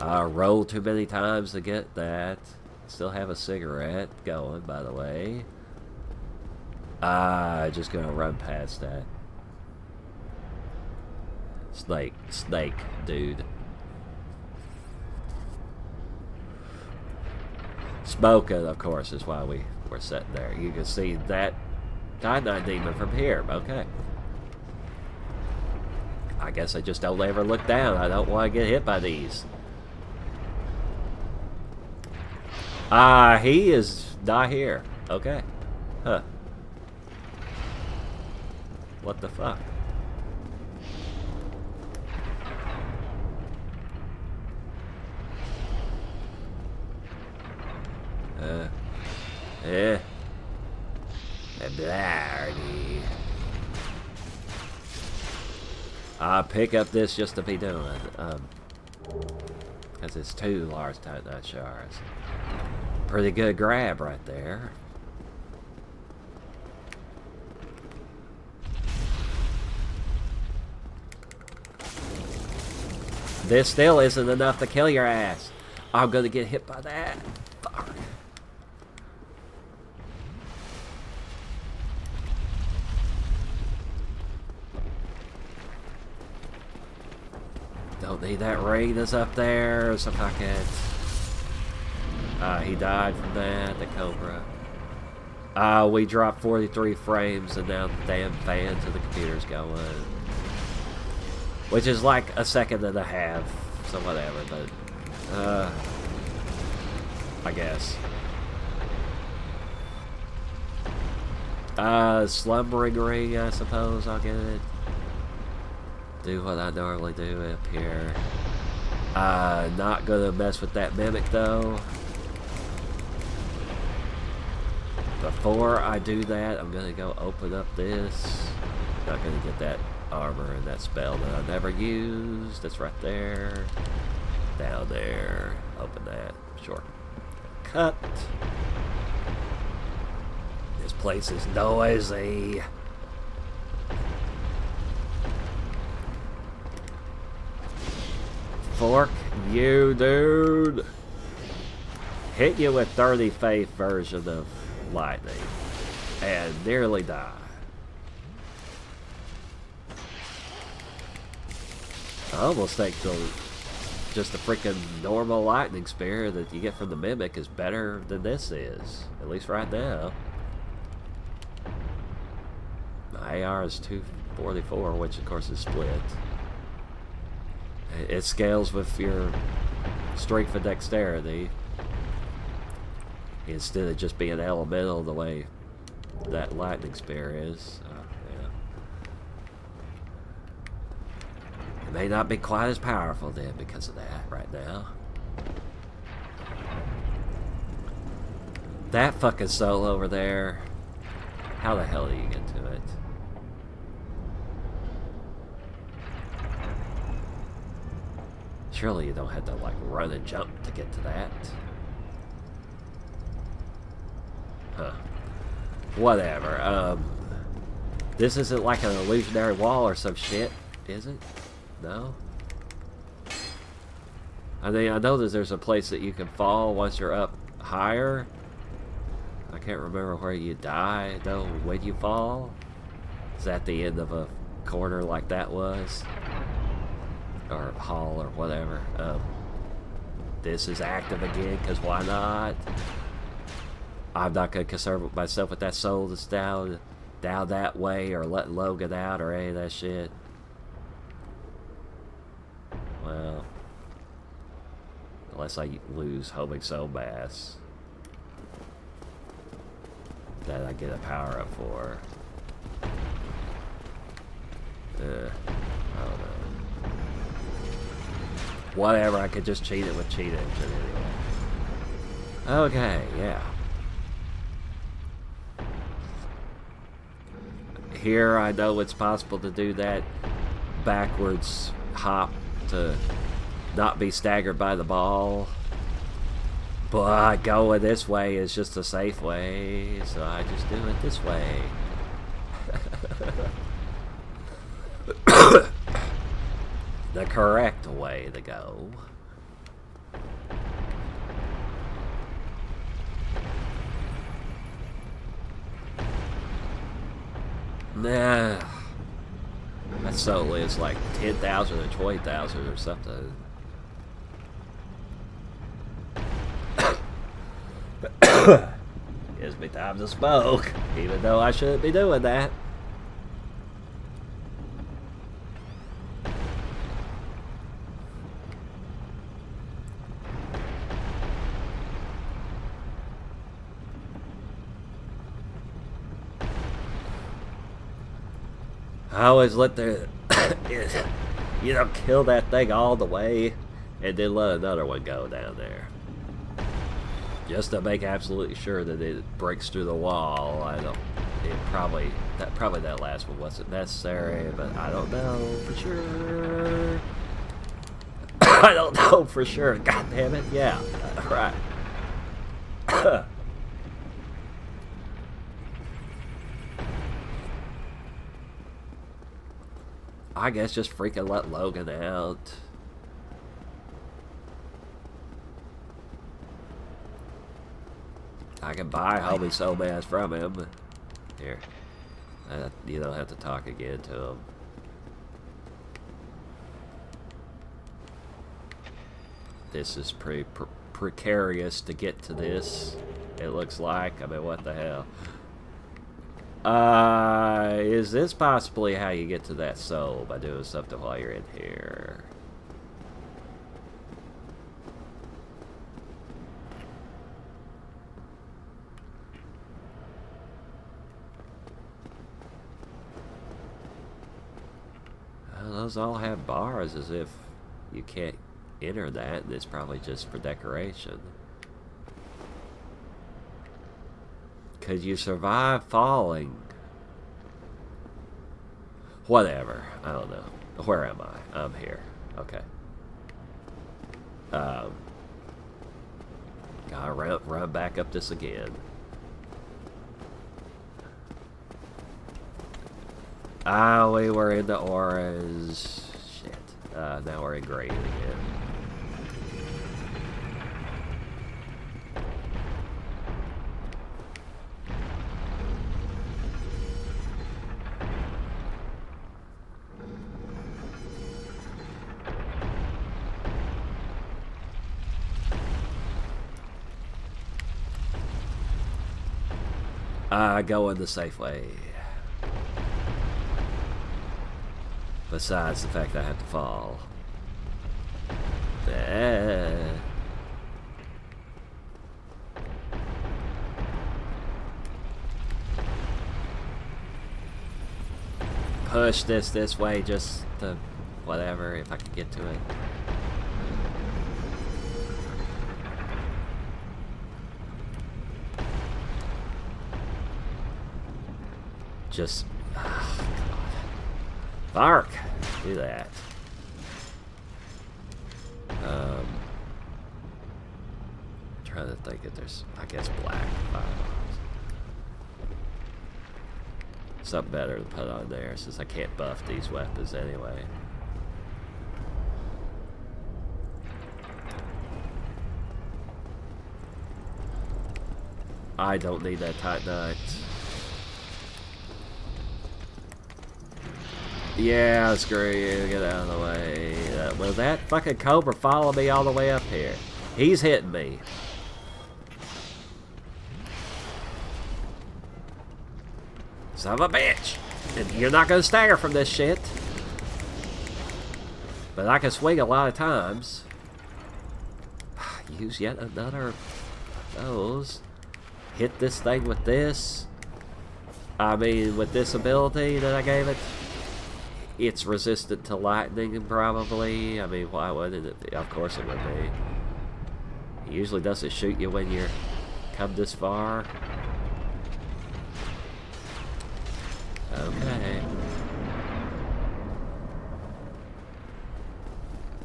Okay. Rolled too many times to get that. Still have a cigarette going, by the way. Just gonna run past that. Snake, dude. Smoking, of course, is why we're sitting there. You can see that Night Demon from here. Okay. I guess I just don't ever look down. I don't want to get hit by these. He is not here. Okay. Huh. What the fuck? Blarney. I'll pick up this just to be doing. Because it's 2 large Titanite shards. Pretty good grab right there. This still isn't enough to kill your ass. I'm gonna get hit by that. Fuck. Don't need that ring that's up there. So fucking. He died from that. The Cobra. We dropped 43 frames and now the damn fans of the computer's going. Which is like a second and a half. So whatever, but I guess. Slumbering ring, I suppose I'll get it. Do what I normally do up here. Not gonna mess with that mimic though. Before I do that, I'm gonna go open up this. Not gonna get that armor and that spell that I never used. That's right there. Down there. Open that. Sure. Cut. This place is noisy. Fork you, dude. Hit you with 30 faith version of lightning and nearly die. I almost think just the freaking normal lightning spear that you get from the mimic is better than this is, at least right now. My AR is 244, which of course is split. It scales with your strength and dexterity instead of just being elemental the way that lightning spear is. Yeah. It may not be quite as powerful then because of that right now. That fucking soul over there. How the hell do you get to it? Surely you don't have to, like, run and jump to get to that. Huh. Whatever. This isn't like an illusionary wall or some shit, is it? No? I mean, I know that there's a place that you can fall once you're up higher. I can't remember where you die, though, when you fall. Is that the end of a corner like that was? Or hall or whatever. This is active again, because why not? I'm not going to concern myself with that soul that's down that way, or letting Logan out, or any of that shit. Well, unless I lose homing soul mass that I get a power up for. I don't know. Whatever, I could just cheat it with cheat engine anyway. Okay, yeah. Here I know it's possible to do that backwards hop to not be staggered by the ball. But going this way is just a safe way, so I just do it this way. The correct way to go. Nah. That soul is like 10,000 or 20,000 or something. Gives me time to smoke, even though I shouldn't be doing that. I always let the, you know, kill that thing all the way and then let another one go down there. Just to make absolutely sure that it breaks through the wall. Probably that last one wasn't necessary, but I don't know for sure. I don't know for sure. God damn it. Yeah. Right. I guess just freaking let Logan out. I can buy homie soul mass from him. Here. You don't have to talk again to him. This is pretty precarious to get to this. It looks like. I mean, what the hell? Is this possibly how you get to that soul? By doing something while you're in here? those all have bars as if you can't enter that, and it's probably just for decoration. Could you survive falling? Whatever. I don't know. Where am I? I'm here. Okay. Gotta run back up this again. Ah, we were in the orange. Shit. Now we're in green again. Go in the safe way. Besides the fact that I have to fall. Push this way just to whatever, if I can get to it. Just... Oh, God. Bark! Do that. I'm trying to think if there's, I guess, black firearms. Something better to put on there, since I can't buff these weapons anyway. I don't need that tight nut. Yeah, screw you. Get out of the way. Will that fucking cobra follow me all the way up here? He's hitting me. Son of a bitch! And you're not gonna stagger from this shit. But I can swing a lot of times. Use yet another of those. Hit this thing with this. I mean, with this ability that I gave it. It's resistant to lightning, probably. I mean, why wouldn't it be? Of course it would be. It usually doesn't shoot you when you come this far. Okay.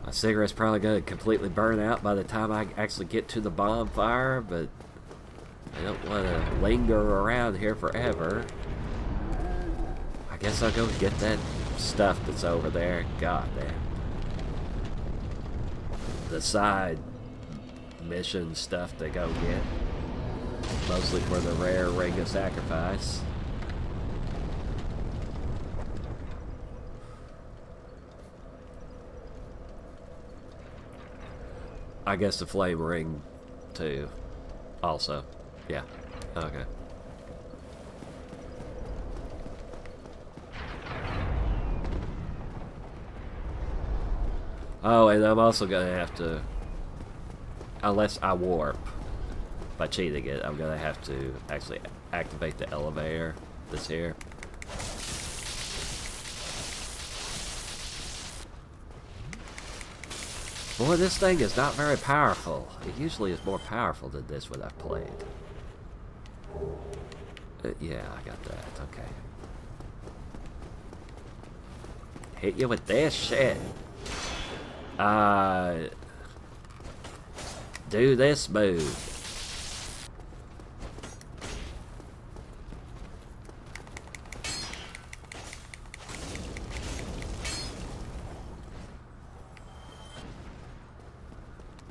My cigarette's probably going to completely burn out by the time I actually get to the bonfire, but I don't want to linger around here forever. I guess I'll go get that stuff that's over there. God damn. The side mission stuff to go get. Mostly for the rare ring of sacrifice. I guess the flame ring too. Also. Yeah. Okay. Oh, and I'm also going to have to, unless I warp by cheating it, I'm going to have to actually activate the elevator that's here. Boy, this thing is not very powerful. It usually is more powerful than this when I've played. Yeah, I got that. Okay. Hit you with this shit. Do this move.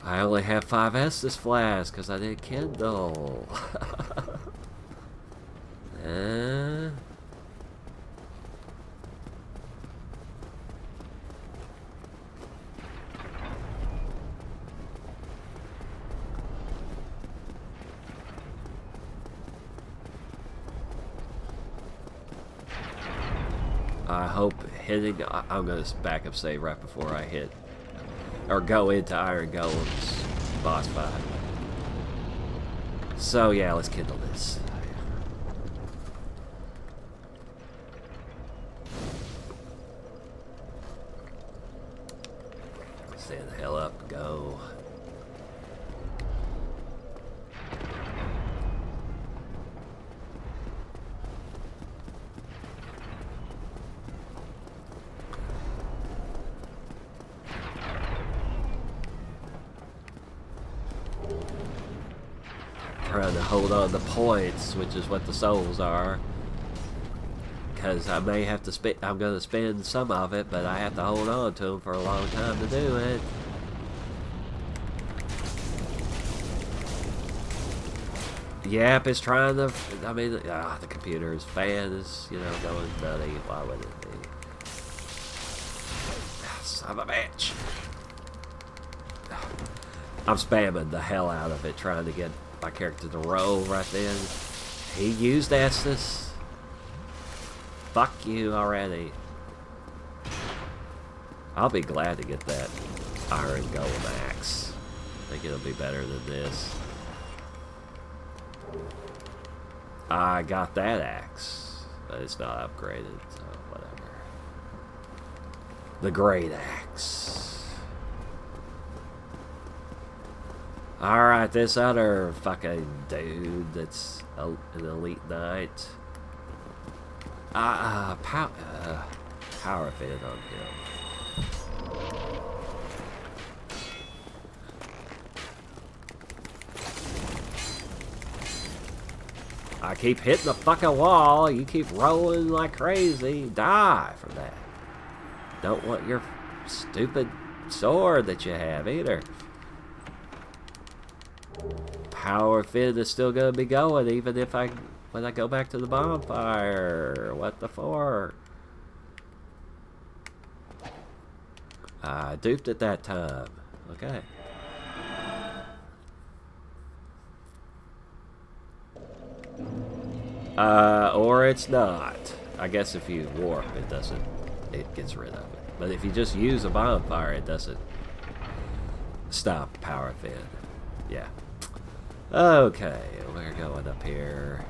I only have 5 Estus flasks because I did Kindle. I hope hitting... I'm going to back up save right before I hit... or go into Iron Golem's boss fight. So yeah, let's kindle this. trying to hold on to points, which is what the souls are. Because I may have to spend, I'm going to spend some of it, but I have to hold on to them for a long time to do it. Yep, it's trying to, I mean, the computer's fan is, you know, going nutty. Why would it be? Son of a bitch. I'm spamming the hell out of it, trying to get my character to roll right then. He used Estus. Fuck you already. I'll be glad to get that iron golem axe. I think it'll be better than this. I got that axe, but it's not upgraded, so whatever. The great axe. Alright, this other fucking dude that's an elite knight. Power fit on him. I keep hitting the fucking wall. You keep rolling like crazy. Die from that. Don't want your stupid sword that you have either. Power fin is still gonna be going even if when I go back to the bonfire. What the for? I duped it that time. Okay. Or it's not. I guess if you warp, it doesn't. It gets rid of it. But if you just use a bonfire, it doesn't stop power fin. Yeah. Okay, we're going up here.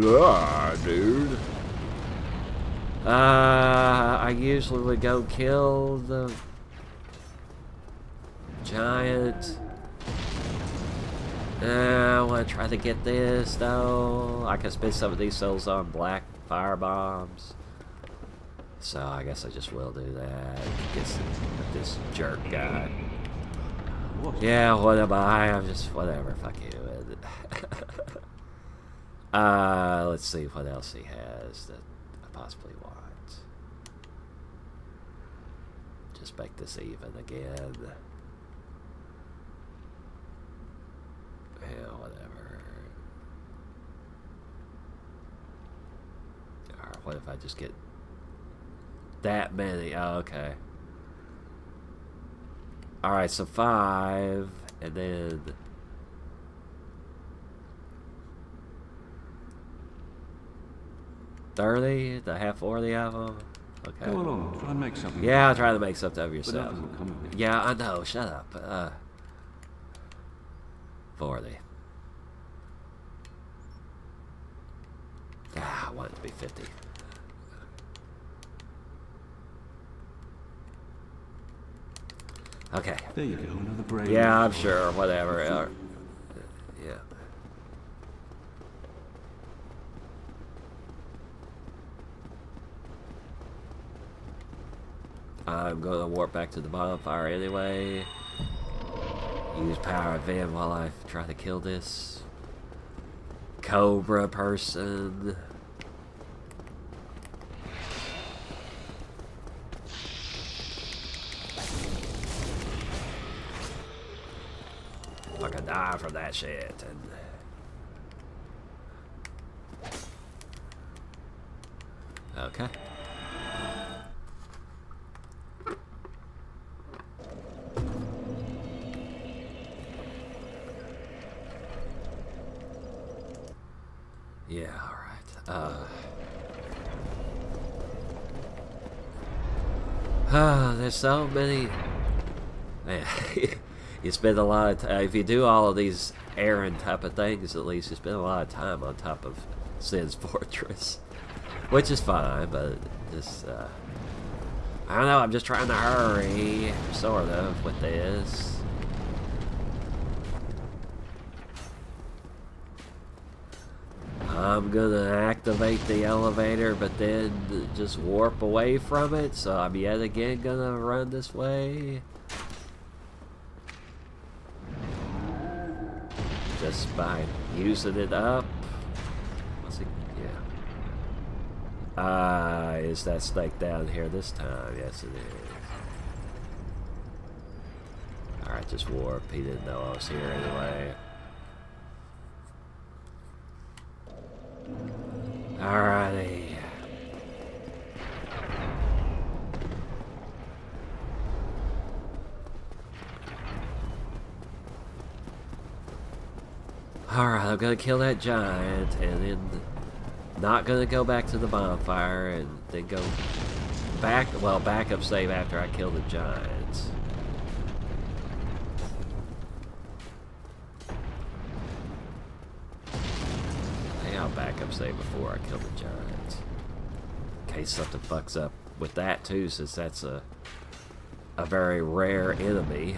Ah, dude. I usually would go kill the giant. I want to try to get this though. I can spend some of these souls on black fire bombs. So I guess I just will do that. Get this jerk guy. Yeah, what am I? I'm just whatever. Fuck you. Let's see what else he has that I possibly want. Just make this even again. Yeah, whatever. Alright, what if I just get that many? Oh, okay. Alright, so 5, and then 30 to have 40 of them. Okay.
Go along, try and make something.
Yeah, I'll try to make something of yourself. Yeah, I know. Shut up. 40. I want it to be 50. Okay.
There you go, another brain.
Yeah, I'm sure. Whatever. Yeah. I'm going to warp back to the bonfire anyway. Use power of Vim while I try to kill this Cobra person. I could die from that shit. Okay. Yeah, alright. There's so many. Man, you spend a lot of time. If you do all of these errand type of things, at least you spend a lot of time on top of Sin's Fortress. Which is fine, but just, I don't know, I'm just trying to hurry, sort of, with this. I'm gonna activate the elevator, but then just warp away from it, so I'm yet again gonna run this way. Just by using it up. What's it? Yeah. Is that snake down here this time? Yes, it is. Alright, just warp. He didn't know I was here anyway. Alrighty. Alright, I'm gonna kill that giant and then not gonna go back to the bonfire and then go back, well, back up save after I kill the giants. I'll back up save before I kill the giants. In case something fucks up with that too, since that's a very rare enemy.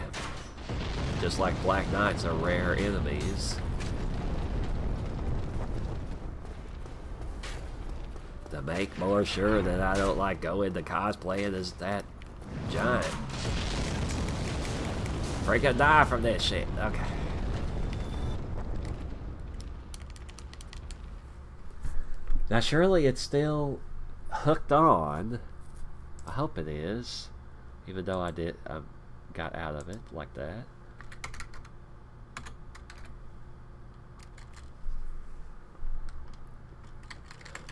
Just like Black Knights are rare enemies. To make more sure that I don't like go into cosplaying as that giant. Freaking die from this shit. Okay. Now surely it's still hooked on. I hope it is. Even though I got out of it like that.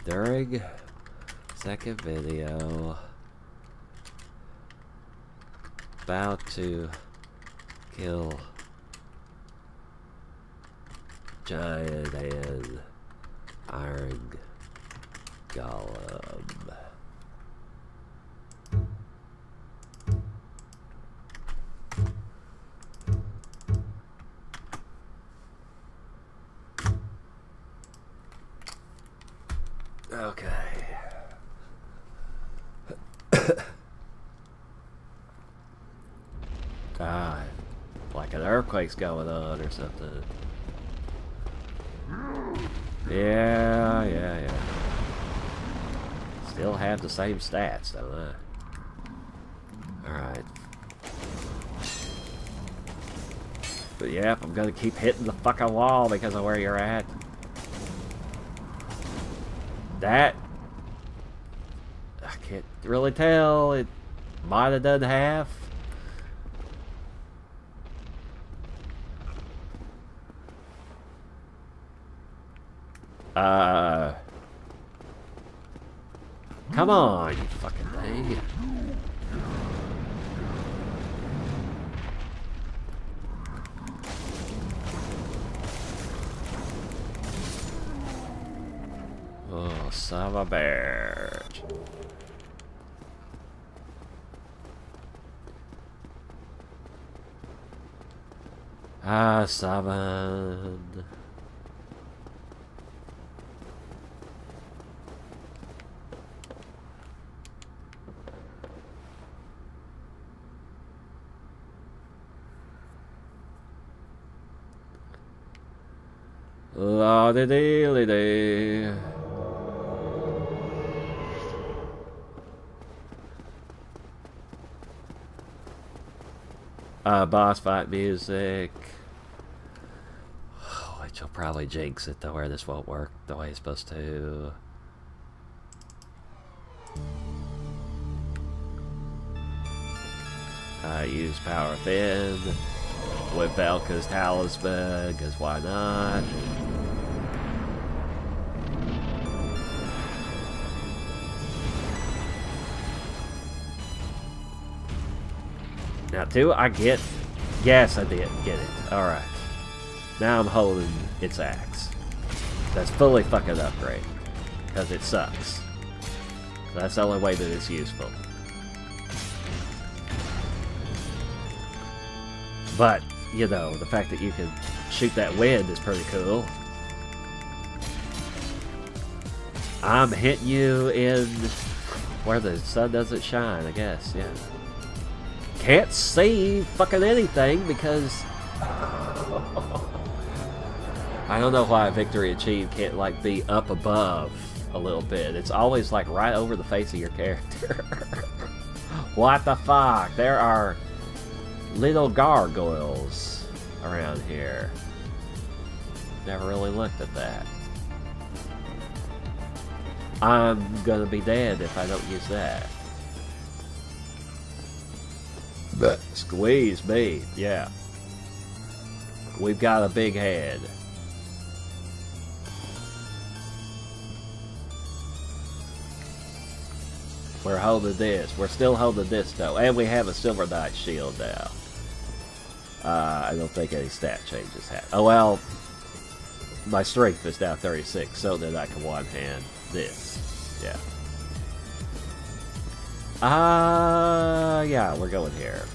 During second video, about to kill giant and iron golem. Okay. Like an earthquake's going on or something. Yeah. Still have the same stats, don't I? Alright. But yep, I'm gonna keep hitting the fucking wall because of where you're at. That, I can't really tell. It might have done half. Come on, you fucking thing. Oh, son of a bitch. Ah, 7. La-de-dee-le-dee. Boss fight music. Which will probably jinx it to where this won't work the way it's supposed to. I use Power Fin with Velka's Talisman, because why not? Now, do I get... Yes, I did get it. Alright. Now I'm holding its axe. That's fully fucking upgrade. Because it sucks. So that's the only way that it's useful. But, you know, the fact that you can shoot that wind is pretty cool. I'm hitting you in where the sun doesn't shine, I guess, yeah. Can't see fucking anything because I don't know why victory achieved can't like be up above a little bit. It's always like right over the face of your character. What the fuck? There are little gargoyles around here. Never really looked at that. I'm gonna be dead if I don't use that. But squeeze me, yeah. We've got a big head. We're holding this. We're still holding this though, and we have a Silver Knight shield now. I don't think any stat changes happen. Oh well, my strength is now 36, so that I can one-hand this. Yeah. Yeah, we're going here.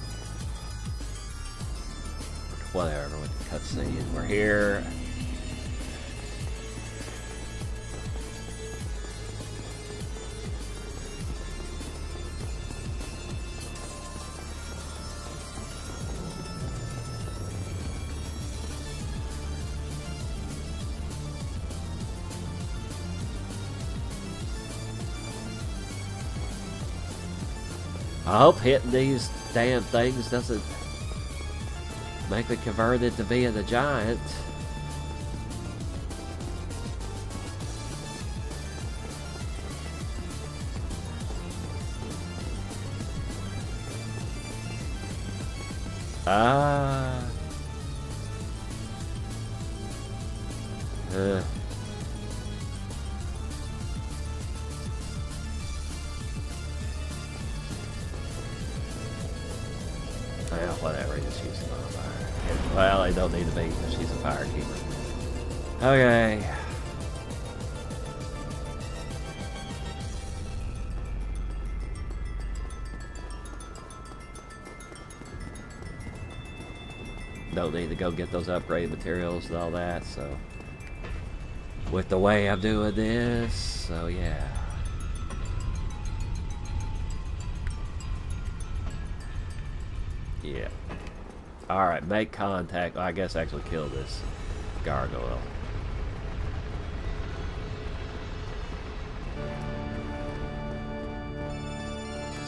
Whatever with the cutscene. We're here. I hope hitting these damn things doesn't make me converted to being a giant. Well, whatever, just use the bonfire. Well, I don't need to be, because she's a firekeeper. Okay. Don't need to go get those upgrade materials and all that, so... With the way I'm doing this, so yeah. Yeah. Alright, make contact. I guess actually kill this gargoyle.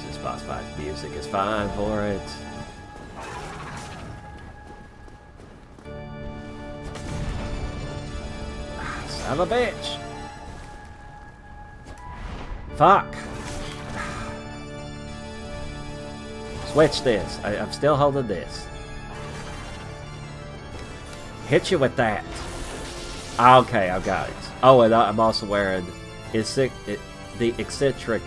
This boss fight music is fine for it. Son of a bitch! Fuck! Switch this. I'm still holding this. Hit you with that. Okay, I've got it. Oh, and I'm also wearing the eccentric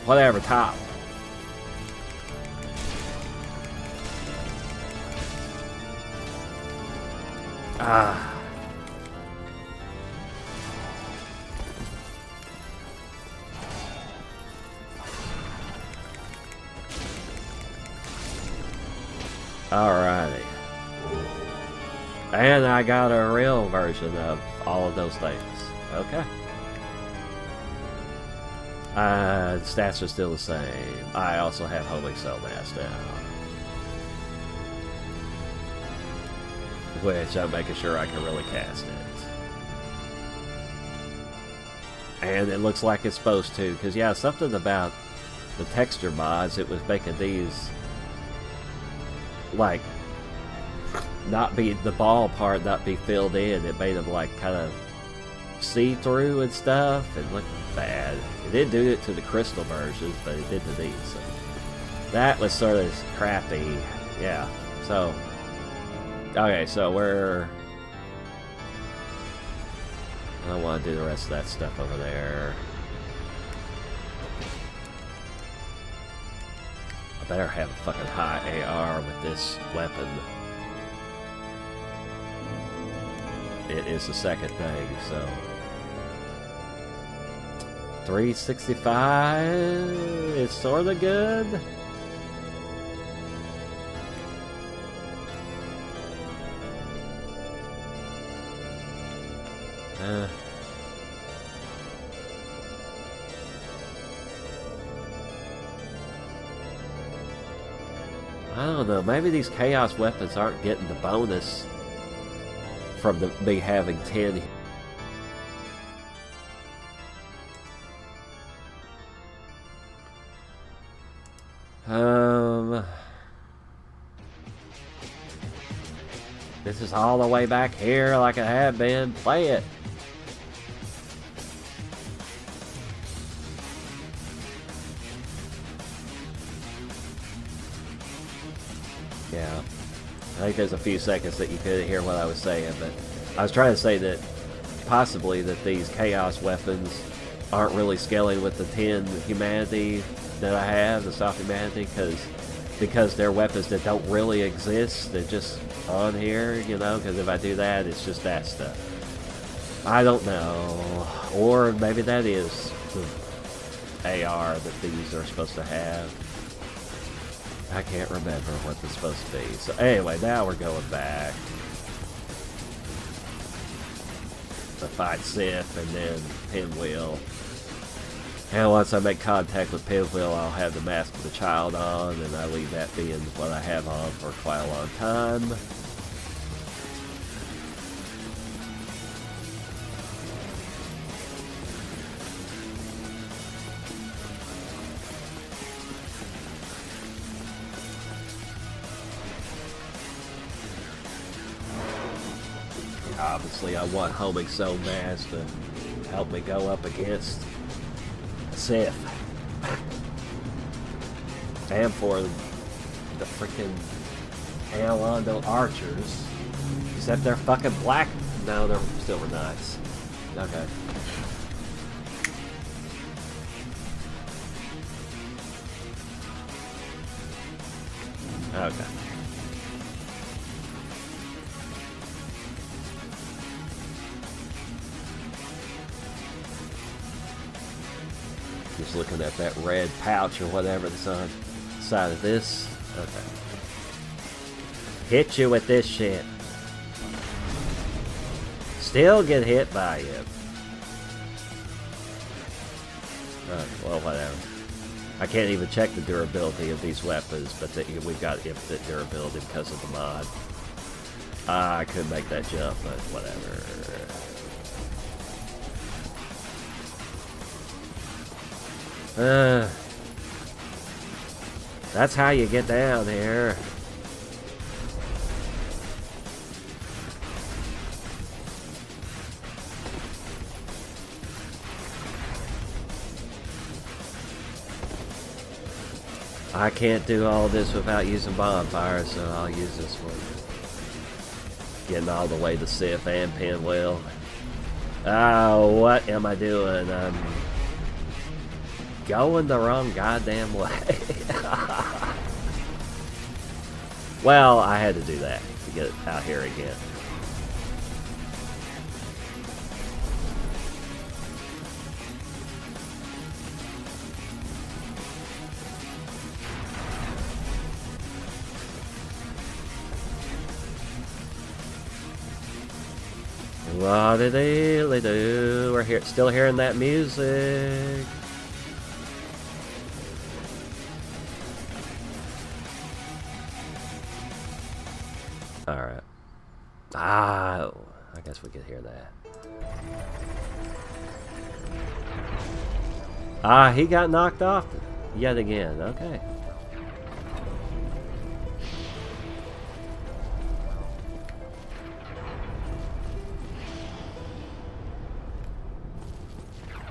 whatever top. Ah. Alrighty. And I got a real version of all of those things. Okay. The stats are still the same. I also have Holy Soul Mass now. Which I'm making sure I can really cast it. And it looks like it's supposed to, because yeah, something about the texture mods, it was making these like not be the ball part not be filled in. It made them like kind of see-through and stuff and look bad. It didn't do it to the crystal versions, but it did to these. So that was sort of crappy. Yeah. So okay, so we're I don't want to do the rest of that stuff over there. I better have a fucking high AR with this weapon. It is the second thing, so 365 is sort of good. I don't know, maybe these chaos weapons aren't getting the bonus from me having 10. This is all the way back here like it had been. Play it. Yeah. I think there's a few seconds that you couldn't hear what I was saying, but I was trying to say that possibly that these chaos weapons aren't really scaling with the 10 humanity that I have, the soft humanity, because they're weapons that don't really exist. They're just on here, you know, because if I do that, it's just that stuff. I don't know. Or maybe that is the AR that these are supposed to have. I can't remember what they're supposed to be. So anyway, now we're going back. To fight Sith and then Pinwheel. And once I make contact with Pinwheel, I'll have the Mask of the Child on, and I leave that being what I have on for quite a long time. Obviously, I want Homing so bad to help me go up against Sith. And for the freaking Alondo archers. Except they're fucking black. No, they're silver knights. Okay. Okay. Just looking at that red pouch or whatever that's on the side of this. Okay. Hit you with this shit. Still get hit by you. Well, whatever. I can't even check the durability of these weapons, but we've got infinite durability because of the mod. I could make that jump, but whatever. That's how you get down here. I can't do all this without using bonfire, so I'll use this one. Getting all the way to Sith and Pinwheel. Oh, what am I doing? I'm going the wrong goddamn way. Well, I had to do that to get out here again. La-de-dee-le-doo. We're here, still hearing that music. Alright. I guess we could hear that. He got knocked off yet again. Okay.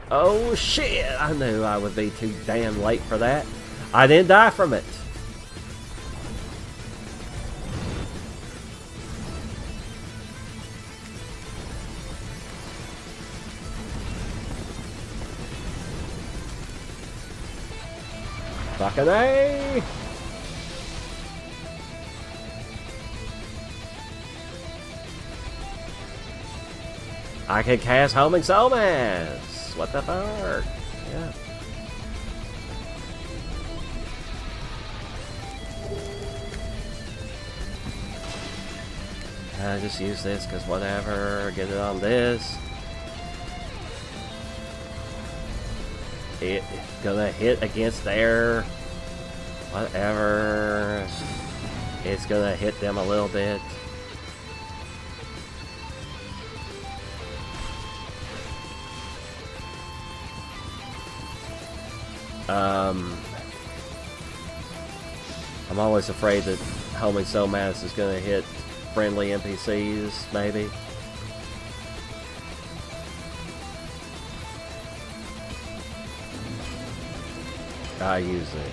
Oh shit! I knew I would be too damn late for that. I didn't die from it. Fucking A! I can cast Homing Soulmass! What the fuck? Yeah. I just use this because whatever. Get it on this. It's gonna hit against there. Whatever. It's gonna hit them a little bit. I'm always afraid that Homie So Mass is gonna hit friendly NPCs, maybe. I use this.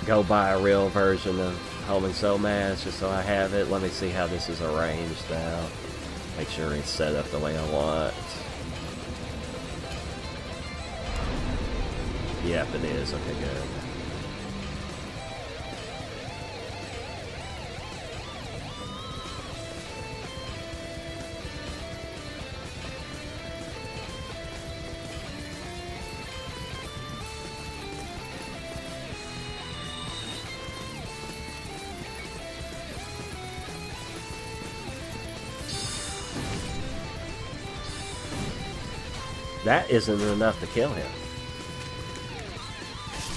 Go buy a real version of Homie So Mass just so I have it. Let me see how this is arranged now. Make sure it's set up the way I want. Yep, it is. Okay, good. That isn't enough to kill him.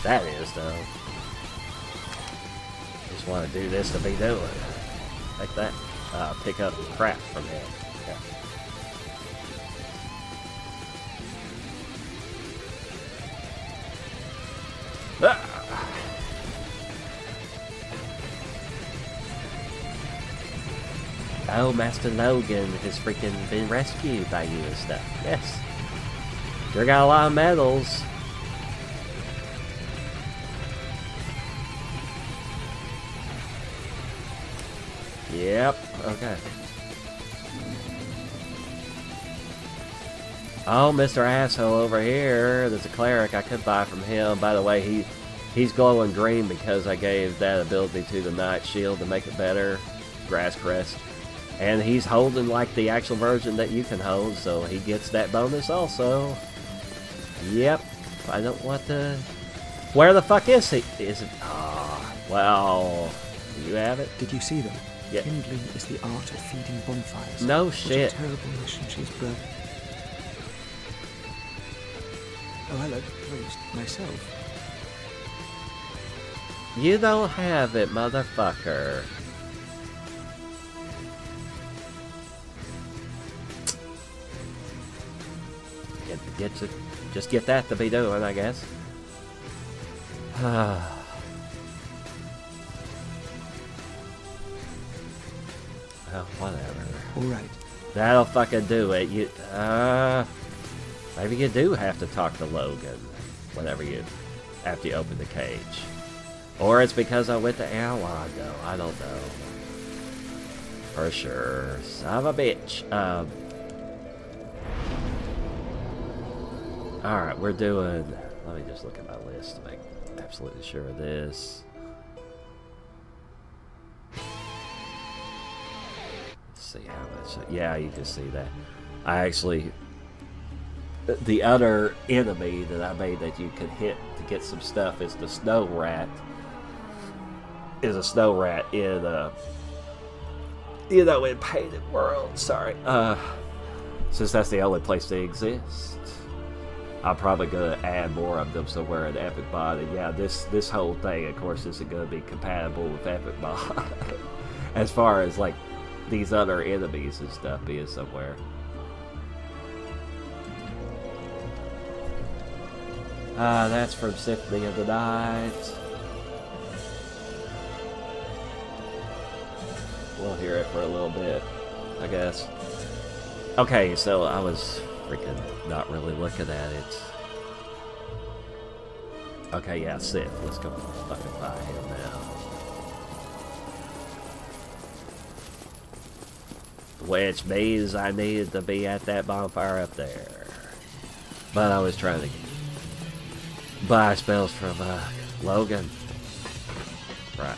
That is, though. Just want to do this to be doing. Like that. Pick up crap from him. Okay. Ah! Oh, Master Logan has freaking been rescued by you and stuff. Yes. Sure got a lot of medals. Yep, okay. Oh, Mr. Asshole over here. There's a cleric I could buy from him. By the way, he's glowing green because I gave that ability to the Night Shield to make it better. Grass Crest. And he's holding like the actual version that you can hold, so he gets that bonus also. Yep. I don't want to... Where the fuck is he? Is it... Ah, well... You have it?
Did you see them?
Yeah.
Kindling is the art of feeding bonfires.
No
what
shit.
A terrible mission she's bred. Oh, hello. Priest. Myself.
You don't have it, motherfucker. Just get that to be doing, I guess. Well, whatever.
Alright.
That'll fucking do it. You, maybe you do have to talk to Logan after you open the cage. Or it's because I went to Airline, though. I don't know. For sure. Son of a bitch. Alright, we're doing... Let me just look at my list to make absolutely sure of this. Let's see how much... Yeah, you can see that. I actually... The other enemy that I made that you could hit to get some stuff is the snow rat. Is a snow rat in in Painted World. Sorry. Since that's the only place they exist. I'm probably going to add more of them somewhere in Epic Mod. And yeah, this whole thing, of course, isn't going to be compatible with Epic Mod. As far as, like, these other enemies and stuff being somewhere. That's from Symphony of the Night. We'll hear it for a little bit, I guess. Okay, so I was... freaking not really looking at it. Okay, yeah, Sith. Let's go fucking buy him now. Which means I needed to be at that bonfire up there. But I was trying to buy spells from Logan. Right.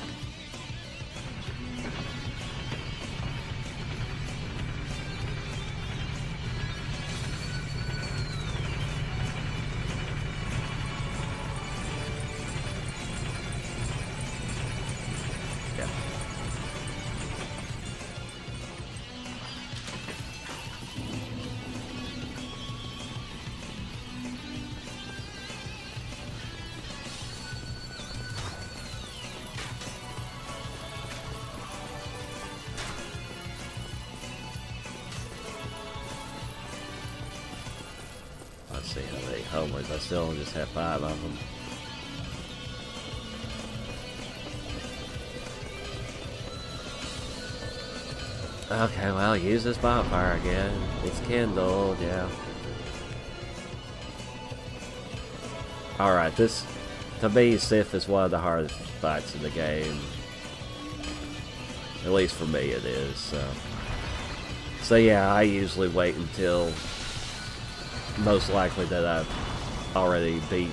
homers. I still just have 5 of them. Okay, well, use this bonfire again. It's kindled, yeah. Alright, this, to me, Sif is one of the hardest fights in the game. At least for me it is, so. So yeah, I usually wait until most likely that I've already beat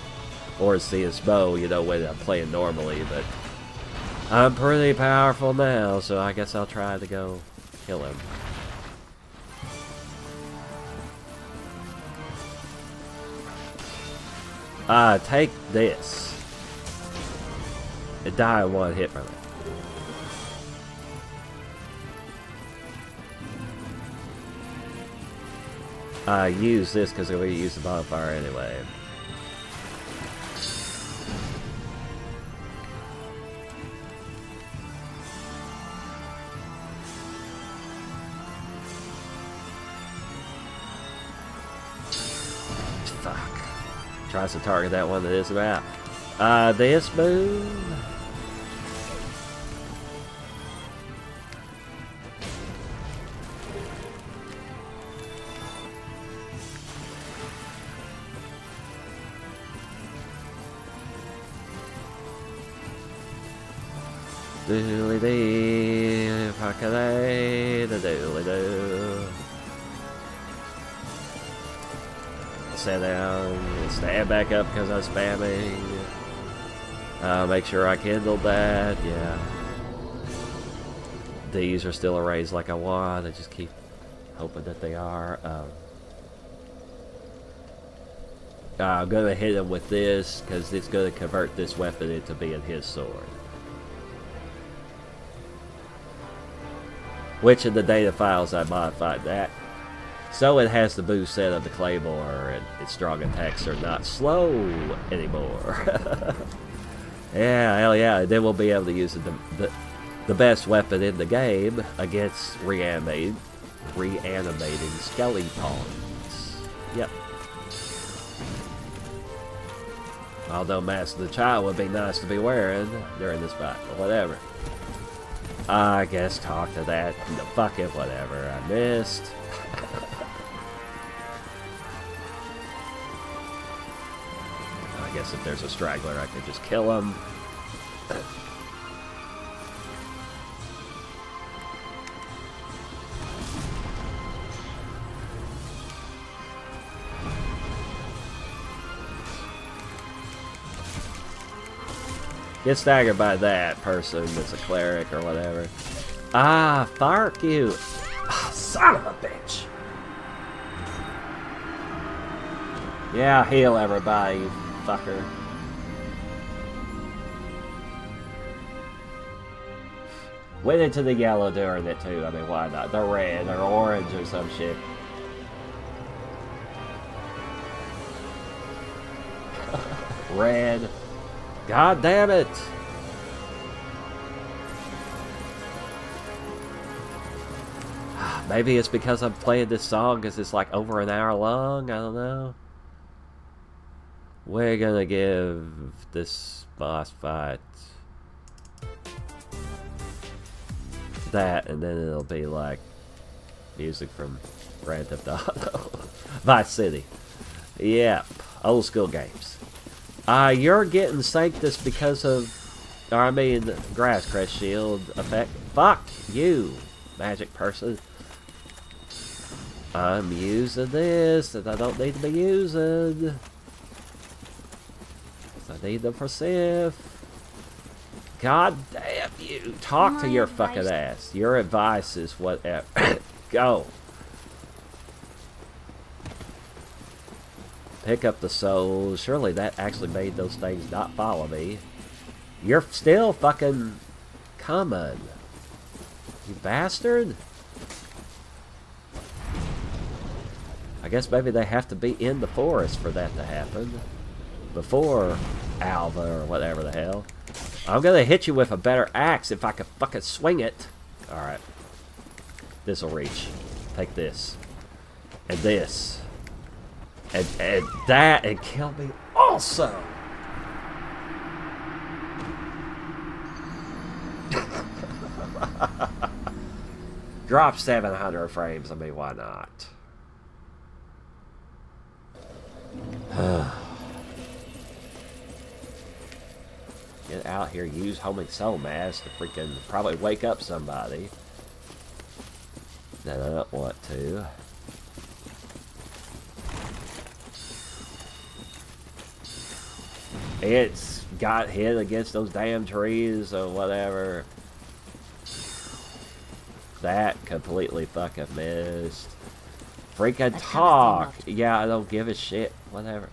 Orseus Bow, you know, when I'm playing normally, but I'm pretty powerful now, so I guess I'll try to go kill him. Take this. And die in one hit from it. Use this because we're going to use the bonfire anyway. Fuck. Tries to target that one that is about. This move. Doodly dee, fucking the doodly doo. Sit down, stand back up because I'm spamming. Make sure I kindled that, yeah. These are still erased like I want. I just keep hoping that they are. I'm going to hit him with this because it's going to convert this weapon into being his sword. Which in the data files I modified that. So it has the boost set of the Claymore, and its strong attacks are not slow anymore. Yeah, hell yeah. And then we'll be able to use the best weapon in the game against reanimating skeletons. Yep. Although Mask of the Child would be nice to be wearing during this fight, but whatever. I guess talk to that. No, fuck it, whatever. I missed. I guess if there's a straggler, I could just kill him. Get staggered by that person that's a cleric or whatever. Ah, fuck you. Oh, son of a bitch. Yeah, heal everybody, you fucker. Went into the yellow during it too. I mean, why not? They're red or orange or some shit. Red. God damn it! Maybe it's because I'm playing this song because it's like over an hour long. I don't know. We're gonna give this boss fight that, and then it'll be like music from Grand Theft Auto, Vice City. Yep, old school games. You're getting Sanctus because of, I mean, Grass Crest Shield effect. Fuck you, magic person. I'm using this that I don't need to be using. I need them for Sif. God damn you. Talk to your fucking ass. Your advice is whatever. Go. Pick up the souls. Surely that actually made those things not follow me. You're still fucking coming. You bastard. I guess maybe they have to be in the forest for that to happen. Before Alva or whatever the hell. I'm gonna hit you with a better axe if I could fucking swing it. Alright. This'll reach. Take this. And this. And that and kill me also. Drop 700 frames. I mean, why not? Get out here, use homing soul mask to freaking probably wake up somebody that I don't want to. It's got hit against those damn trees or whatever. That completely fucking missed. Freaking talk! Yeah, I don't give a shit. Whatever.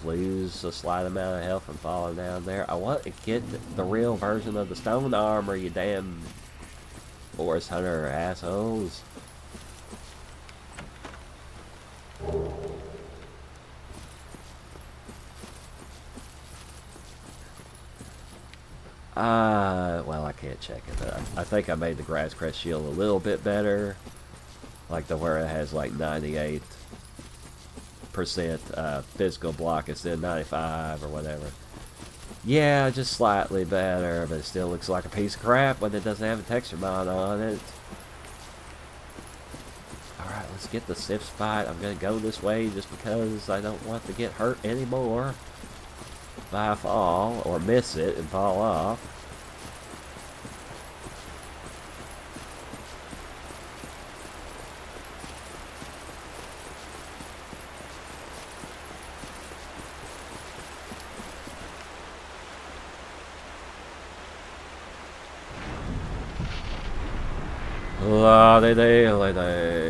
Lose a slight amount of health from falling down there. I want to get the real version of the stone armor, you damn forest hunter assholes. Well, I can't check it, but I think I made the grass crest shield a little bit better. Like the where it has like 98% physical block instead of 95 or whatever. Yeah, just slightly better, but it still looks like a piece of crap when it doesn't have a texture mod on it. Alright, let's get the safe spot. I'm gonna go this way just because I don't want to get hurt anymore if I fall or miss it and fall off. La-de-de-la-de.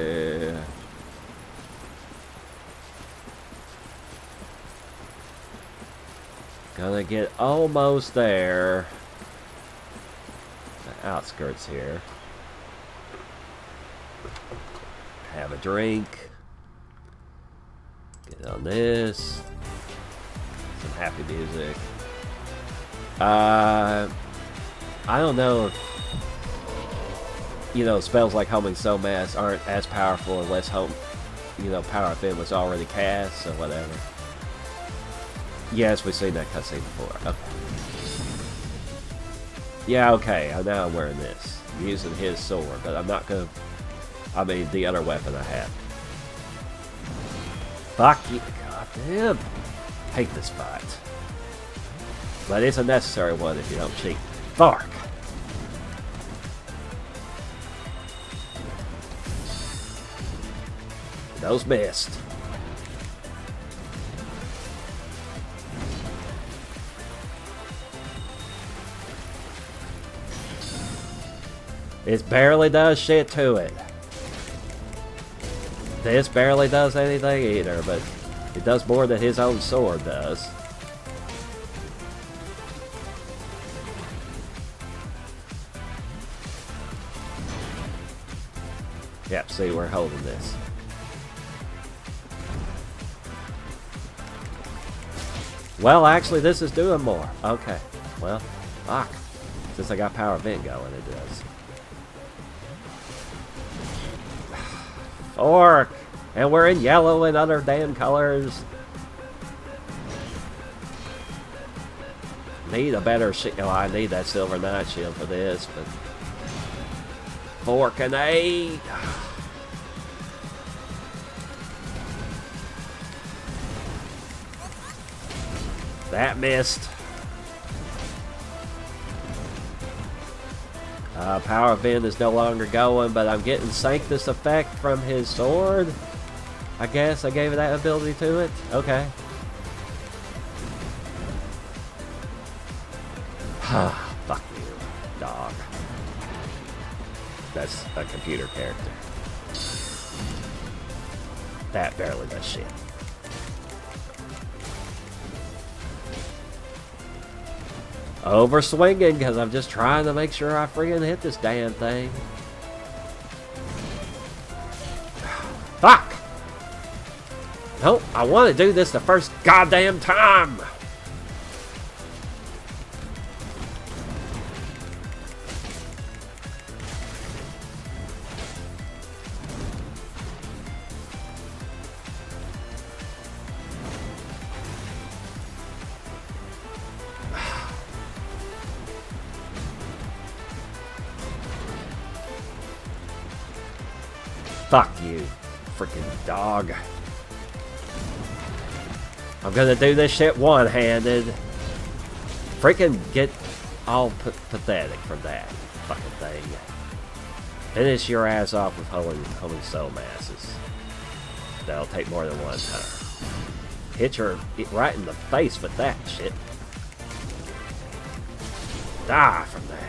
Gonna get almost there. The outskirts here. Have a drink. Get on this. Some happy music. I don't know if, you know, spells like Homing Soul Mask aren't as powerful unless Power of Finn was already cast or whatever. Yes, we've seen that cutscene before. Okay. Yeah, okay, now I'm wearing this. I'm using his sword, but I'm not gonna... I mean, the other weapon I have. Fuck you. God damn. Hate this fight. But it's a necessary one if you don't cheat. Fuck. Those missed. It barely does shit to it. This barely does anything either, but it does more than his own sword does. Yep, see, we're holding this. Well, actually, this is doing more. Okay. Well, fuck. Since I got Power Vent going, it does. Fork! And we're in yellow and other damn colors. Need a better shield. Oh, I need that Silver Knight shield for this, but... Fork and 8! That missed. Power Bend is no longer going, but I'm getting Sanctus effect from his sword. I guess I gave it that ability to it. Okay. Fuck you, dog. That's a computer character. That barely does shit. Over swinging because I'm just trying to make sure I friggin' hit this damn thing. Fuck! Nope, I want to do this the first goddamn time! Fuck you, freaking dog. I'm gonna do this shit one-handed. Freaking get all pathetic from that fucking thing. Finish your ass off with holy soul masses. That'll take more than one time. Hit your right in the face with that shit. Die from that.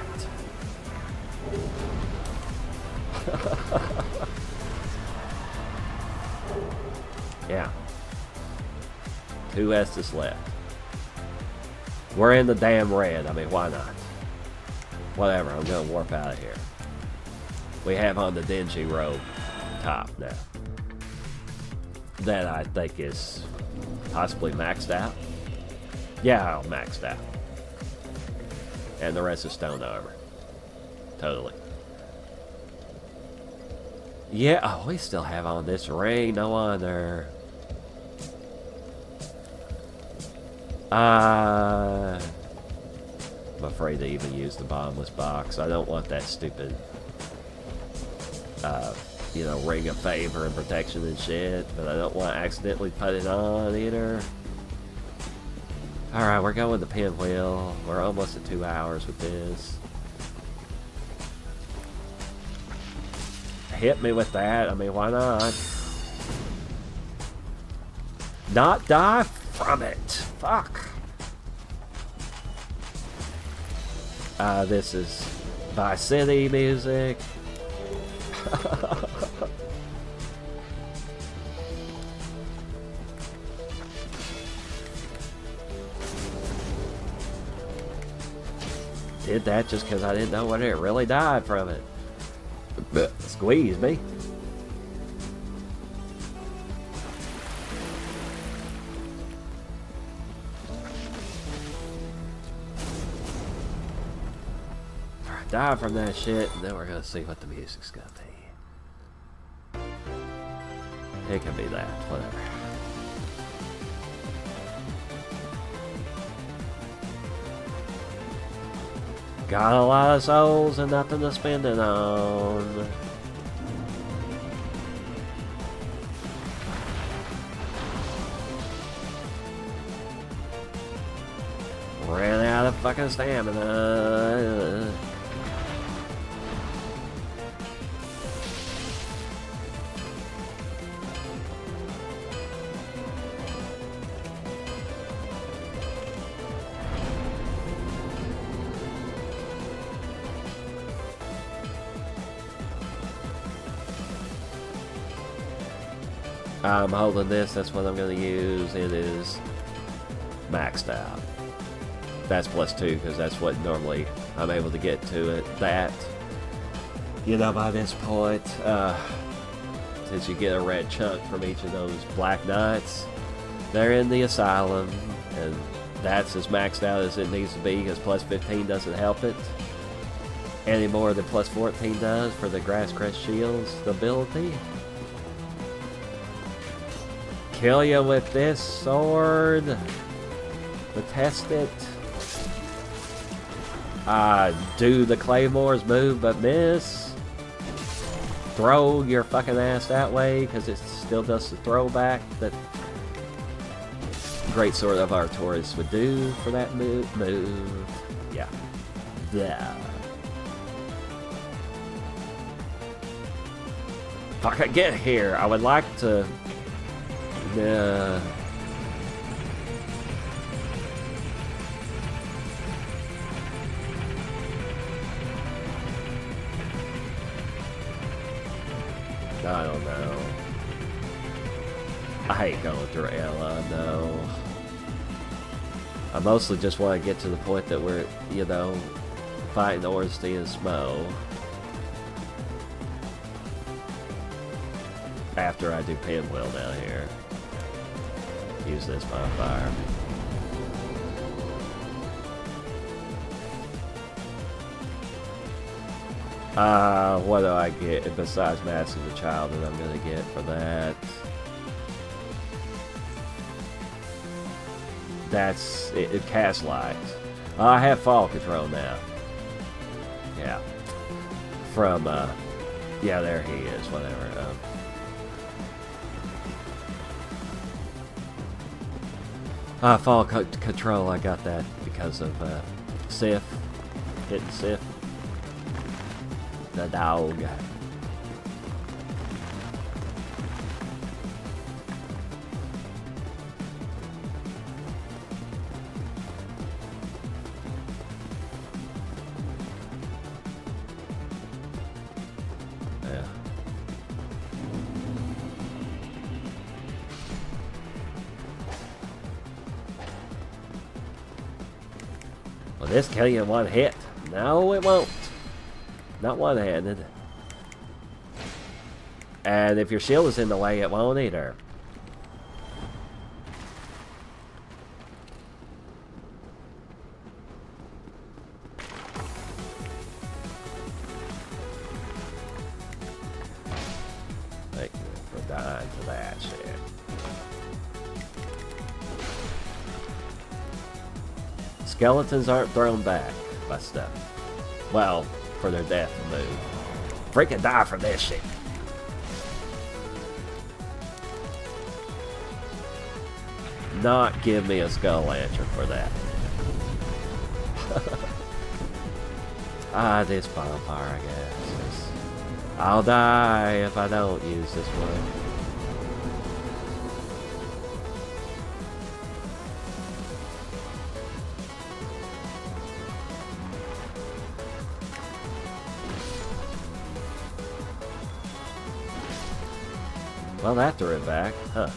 Yeah. 2 Estes left. We're in the damn red. I mean, why not? Whatever, I'm gonna warp out of here. We have on the dingy robe top now. That I think is possibly maxed out. Yeah, maxed out. And the rest is stone armor. Totally. Yeah, oh, we still have on this ring. No wonder. I'm afraid to even use the bombless box. I don't want that stupid, you know, ring of favor and protection and shit. But I don't want to accidentally put it on either. Alright, we're going with the pinwheel. We're almost at 2 hours with this. Hit me with that. I mean, why not? Not die from it. Fuck. This is Vice City music. Did that just because I didn't know whether it really died from it. Squeeze me. Alright, die from that shit, and then we're gonna see what the music's gonna be. It can be that, whatever. Got a lot of souls and nothing to spend it on. Ran out of fucking stamina. I'm holding this, that's what I'm going to use. It is maxed out. That's +2 because that's what normally I'm able to get to it. That, you know, by this point, since you get a red chunk from each of those black knights, they're in the asylum, and that's as maxed out as it needs to be because +15 doesn't help it any more than +14 does for the Grass Crest Shield's ability. Kill you with this sword. To test it. Do the Claymore's move but miss. Throw your fucking ass that way because it still does the throwback that Great Sword of Artorias would do for that move. Yeah. Yeah. If I could get here, I would like to... Yeah. I don't know. I hate going through Ella, no. I mostly just want to get to the point that we're, you know, fighting Ornstein and Smo. After I do Pinwheel down here. Use this bonfire. What do I get besides Mask of the Child that I'm gonna get for that? That's it cast light. I have fall control now. Yeah. From yeah, there he is, whatever. Fall control, I got that because of Sif. Hitting Sif. The dog. Yeah. Will this kill you in one hit? No, it won't. Not one-handed. And if your shield is in the way, it won't either. Thank you for dying to that shit. Skeletons aren't thrown back by stuff. Well, for their death move. Freaking die for this shit. Not give me a skull launcher for that. This bonfire, I guess. I'll die if I don't use this one. Well, that threw it back, huh?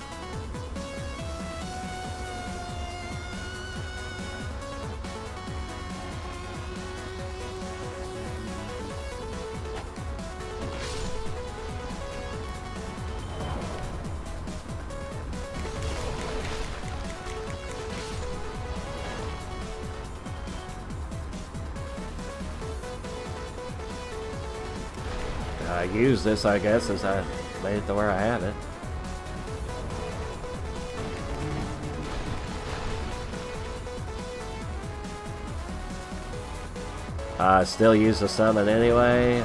I use this, I guess, as I made it to where I have it. I still use the summon anyway.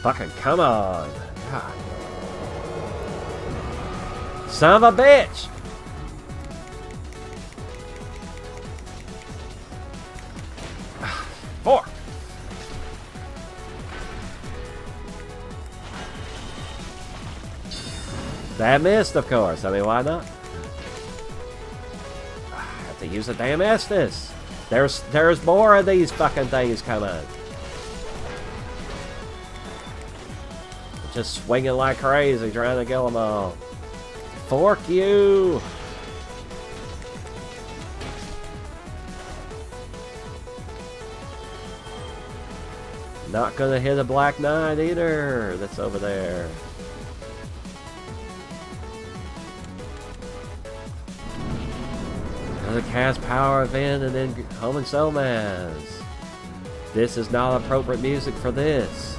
Fucking come on. God. Son of a bitch! Four. That missed, of course. I mean, why not? I have to use a damn Estus. There's more of these fucking things coming. Just swinging like crazy, trying to kill them all. Fork you! Not gonna hit a Black Knight either. That's over there. Gonna cast Power Event and then Home and Soul Mass. This is not appropriate music for this.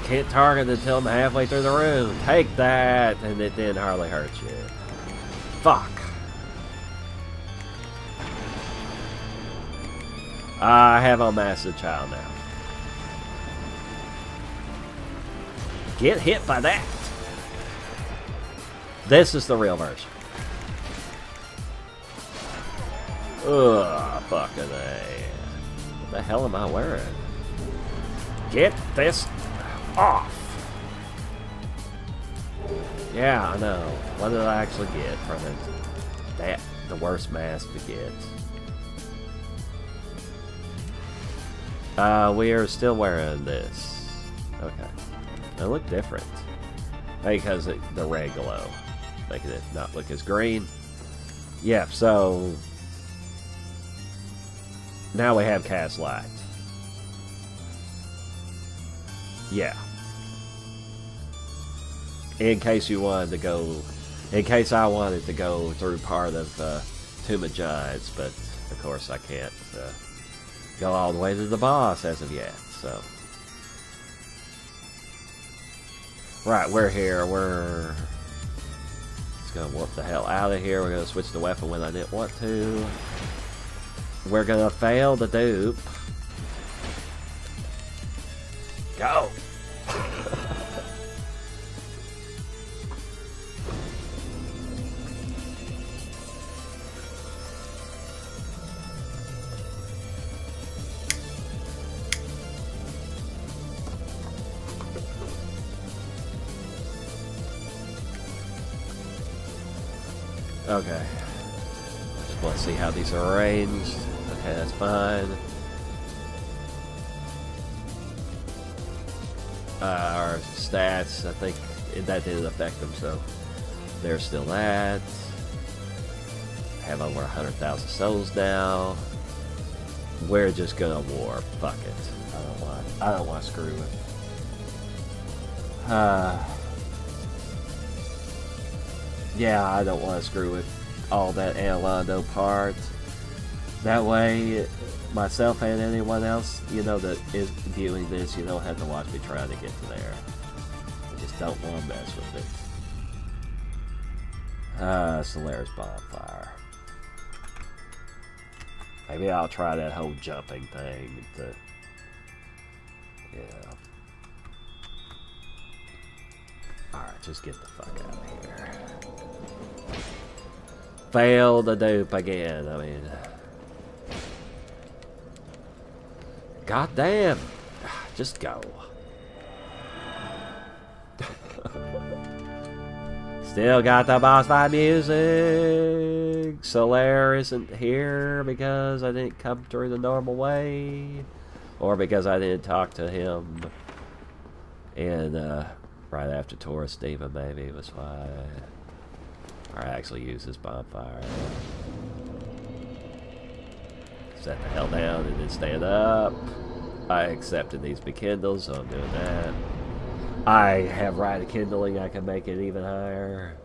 Can't target until I'm halfway through the room. Take that, and it didn't hardly hurt you. Fuck. I have a massive child now. Get hit by that. This is the real version. Ugh, fucking A. What the hell am I wearing? Get this off. Yeah, I know. What did I actually get from it? That the worst mask to get. We are still wearing this. Okay. They look different. Because the red glow. Making it not look as green. Yeah, so Now we have cast light. Yeah. In case you wanted to go... In case I wanted to go through part of Tomb of Giants, but of course I can't go all the way to the boss as of yet, so... Right, we're here. We're just gonna warp the hell out of here. We're gonna switch the weapon when I didn't want to. We're gonna fail the dupe. Go! Okay. Just want to see how these are arranged. Okay, that's fine. Our stats, I think that didn't affect them, so there's still that. Have over 100,000 souls now. We're just gonna warp. Fuck it. I don't want to screw with. Yeah, I don't want to screw with all that Analondo part. That way, myself and anyone else, you know, that is viewing this, you don't have to watch me try to get to there. I just don't want to mess with it. Solaris Bonfire. Maybe I'll try that whole jumping thing. Yeah. Alright, just get the fuck out of here. Fail the dupe again, I mean... God damn! Just go. Still got the boss fight music! Solaire isn't here because I didn't come through the normal way. Or because I didn't talk to him. And, right after Taurus Demon, maybe, was why. Or I actually use this bonfire. Set the hell down and then stand up. I accepted these bekindles, so I'm doing that. I have Rite of Kindling, I can make it even higher.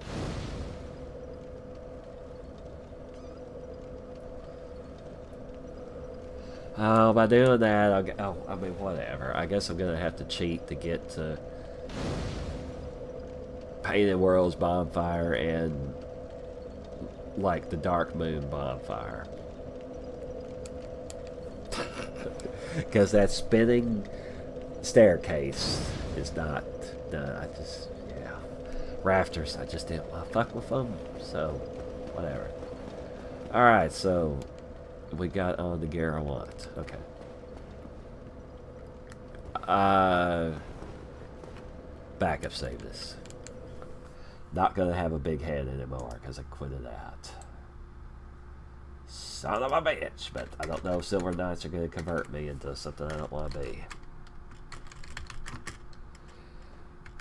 By doing that, I mean, whatever. I guess I'm going to have to cheat to get to Painted World's bonfire and, like, the Dark Moon bonfire. Because that spinning staircase is not done. I just, yeah. Rafters, I just didn't want to fuck with them, so, whatever. Alright, so, we got on the gear I want. Okay. Backup save this. Not gonna have a big head anymore because I quitted out. Son of a bitch, but I don't know if Silver Knights are gonna convert me into something I don't want to be.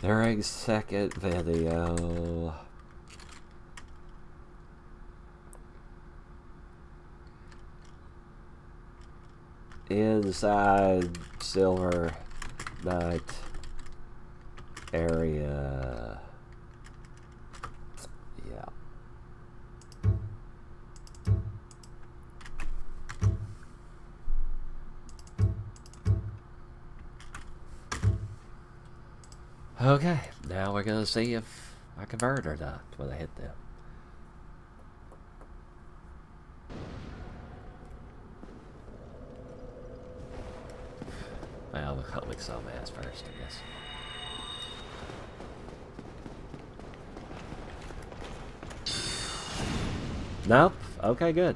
During second video. Inside Silver Knight area. Yeah. Okay, now we're gonna see if I convert or not when I hit them. Well, I'll make some ass first, I guess. Nope. Okay, good.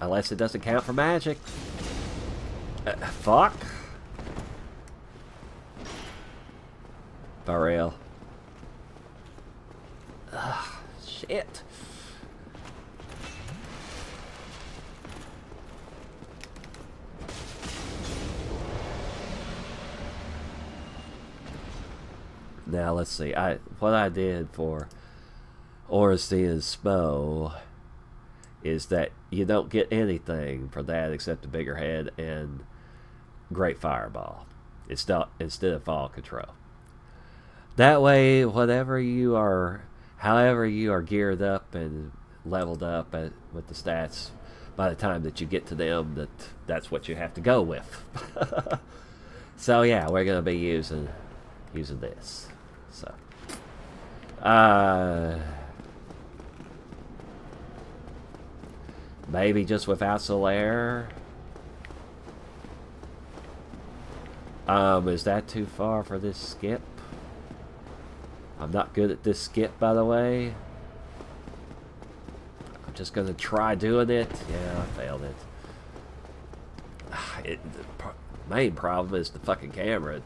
Unless it doesn't count for magic. Fuck. For real. Ugh, shit. Now let's see. What I did for Oristy and Smo is that you don't get anything for that except the bigger head and Great Fireball. It's not, instead of Fall Control. That way, however you are geared up and leveled up with the stats, by the time that you get to them, that's what you have to go with. So yeah, we're gonna be using this. So maybe just without Solaire. Is that too far for this skip? I'm not good at this skip, by the way. I'm just gonna try doing it. Yeah, I failed it. The main problem is the fucking camera.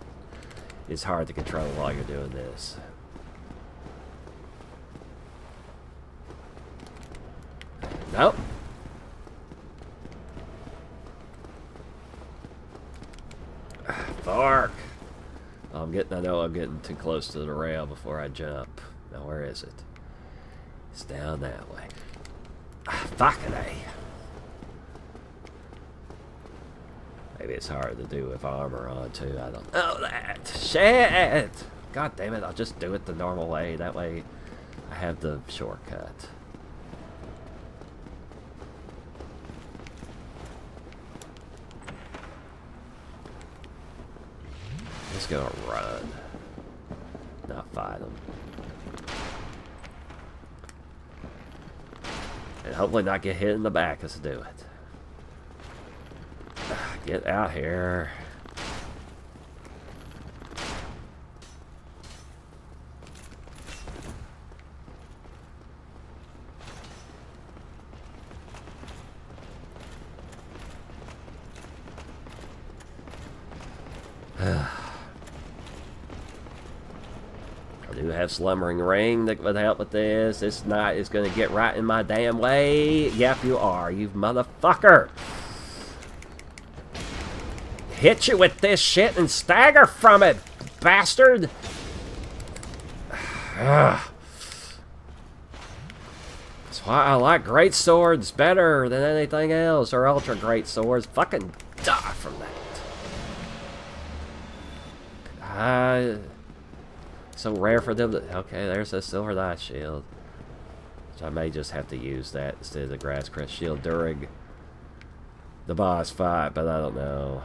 It's hard to control while you're doing this. Nope. Fuck. I know I'm getting too close to the rail before I jump. Now where is it? It's down that way. Fucking A. Maybe it's hard to do with armor on too. I don't know that. Shit! God damn it, I'll just do it the normal way. That way I have the shortcut. Just gonna run. Not fight them. And hopefully not get hit in the back as to do it. Get out here. I do have Slumbering Ring that would help with this. This knight is going to get right in my damn way. Yep, you are, you motherfucker. Hit you with this shit and stagger from it, bastard. That's why I like great swords better than anything else, or ultra great swords. Fucking die from that. So rare for them to... Okay, there's a Silver Knight shield. So I may just have to use that instead of the Grass Crest shield during the boss fight, but I don't know.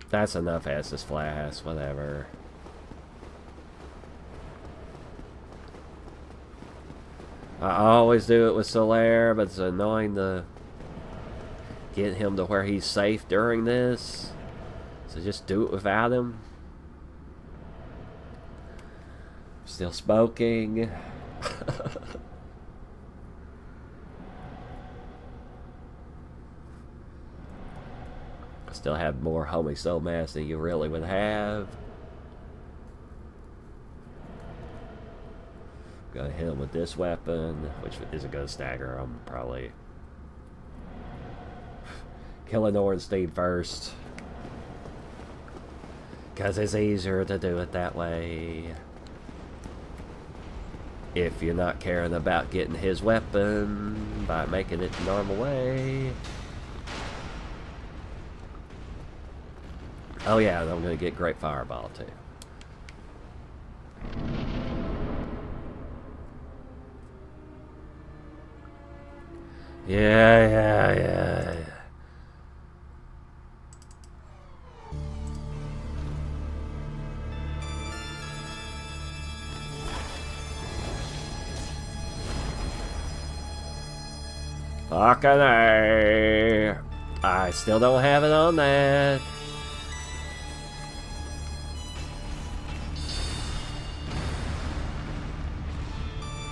That's enough Estus Flask, whatever. I always do it with Solaire, but it's annoying to get him to where he's safe during this. So just do it without him. Still smoking. Still have more homing soul mass than you really would have. Gonna hit him with this weapon, which isn't gonna stagger him. Probably killing Ornstein first, because it's easier to do it that way. If you're not caring about getting his weapon by making it the normal way. Oh yeah, and I'm going to get Great Fireball too. Yeah. Fucking A. I still don't have it on that.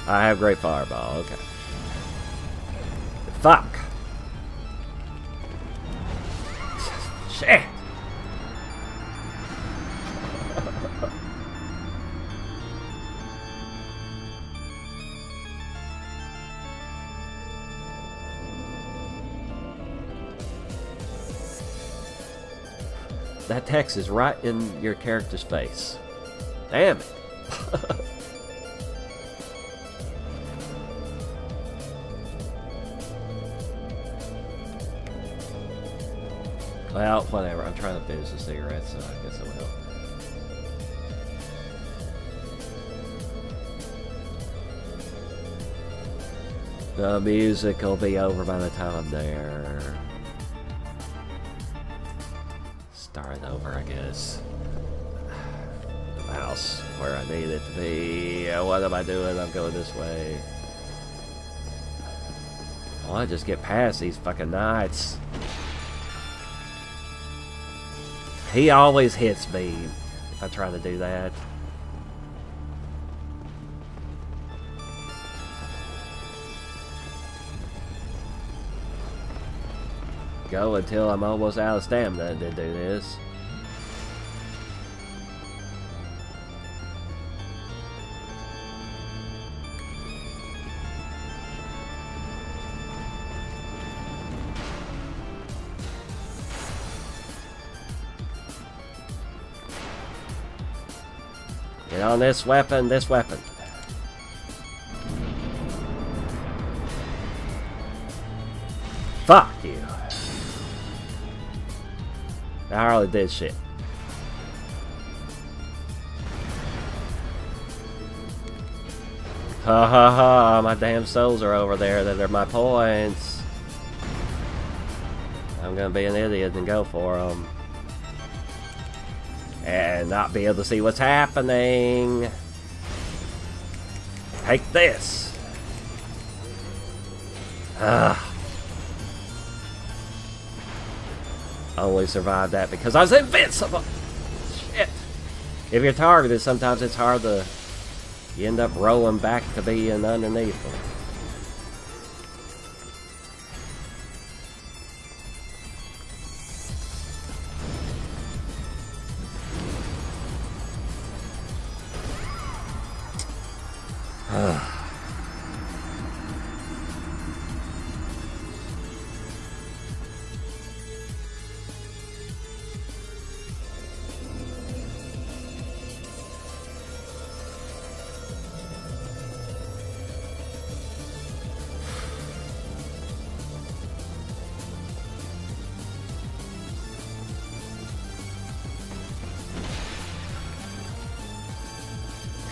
I have Great Fireball, okay. Fuck. Shit. That text is right in your character's face. Damn it. Well, whatever. I'm trying to finish the cigarette, so I guess I will. The music will be over by the time I'm there. Start over, I guess. The mouse where I need it to be. What am I doing? I'm going this way. I want to just get past these fucking knights. He always hits me if I try to do that. Go until I'm almost out of stamina to do this. Get on this weapon, this weapon. Fuck you. I hardly did shit. Ha ha ha, my damn souls are over there. That are my points. I'm gonna be an idiot and go for them. And not be able to see what's happening. Take this. Ugh. Only survived that because I was invincible. Shit. If you're targeted, sometimes it's hard to... You end up rolling back to being underneath them.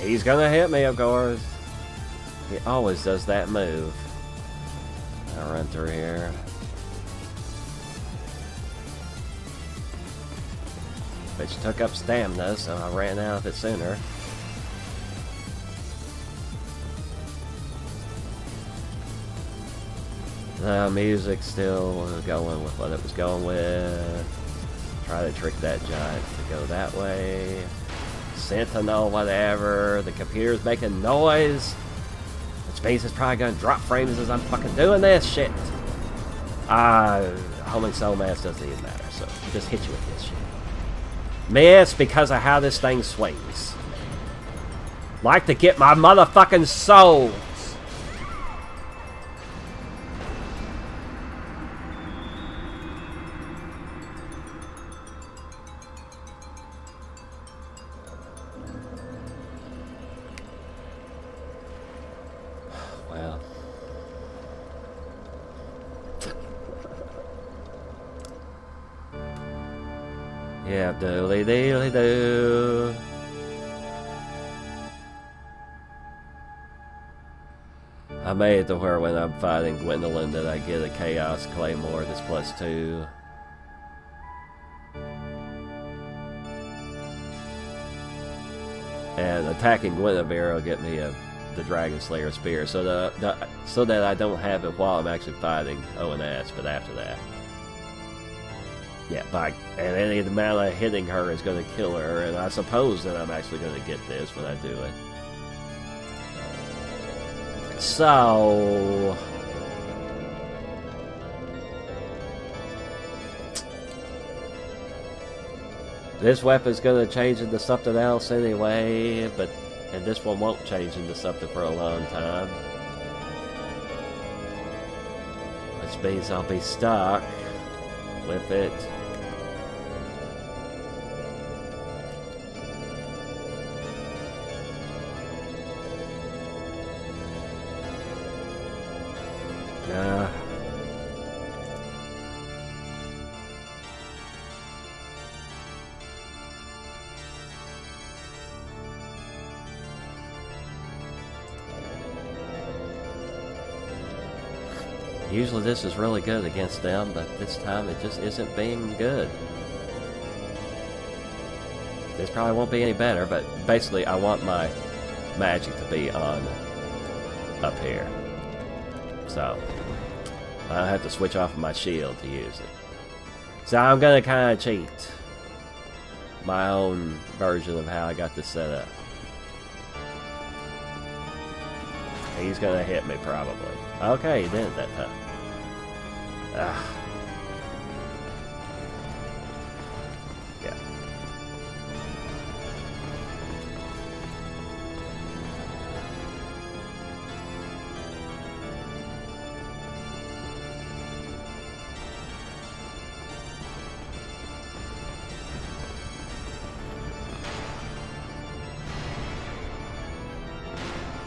He's gonna hit me, of course. He always does that move. I'll run through here. Which took up stamina, so I ran out of it sooner. The music's still going with what it was going with. Try to trick that giant to go that way. Sentinel, whatever. The computer's making noise. Which means it's probably gonna drop frames as I'm fucking doing this shit. Homing soul mass doesn't even matter, so just hit you with this shit. Miss because of how this thing swings. Like to get my motherfucking souls. Well. Yeah, doodly deely doo. I made it to where when I'm fighting Gwendolyn that I get a Chaos Claymore that's +2. And attacking Guinevere will get me the Dragon Slayer Spear, so that I don't have it while I'm actually fighting ONS, but after that. Yeah, and any amount of hitting her is going to kill her, and I suppose that I'm actually going to get this when I do it. So... This weapon's going to change into something else anyway, and this one won't change into something for a long time. Which means I'll be stuck with it. Usually this is really good against them, but this time it just isn't being good. This probably won't be any better, but basically I want my magic to be on up here. So I have to switch off my shield to use it. So I'm gonna kind of cheat my own version of how I got this set up. He's gonna hit me probably. Okay, he didn't that time. Ah. Yeah.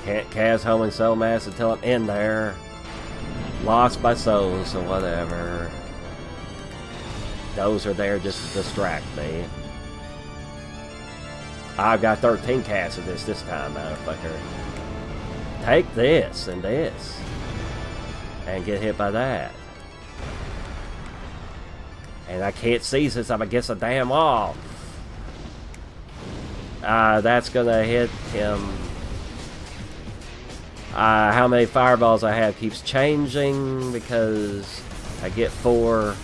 Can't cast homing soul mass until I'm in there. Lost my souls or whatever. Those are there just to distract me. I've got 13 casts of this time, motherfucker. Take this and this. And get hit by that. And I can't see since I'm against a damn wall. That's gonna hit him. How many fireballs I have keeps changing because I get 4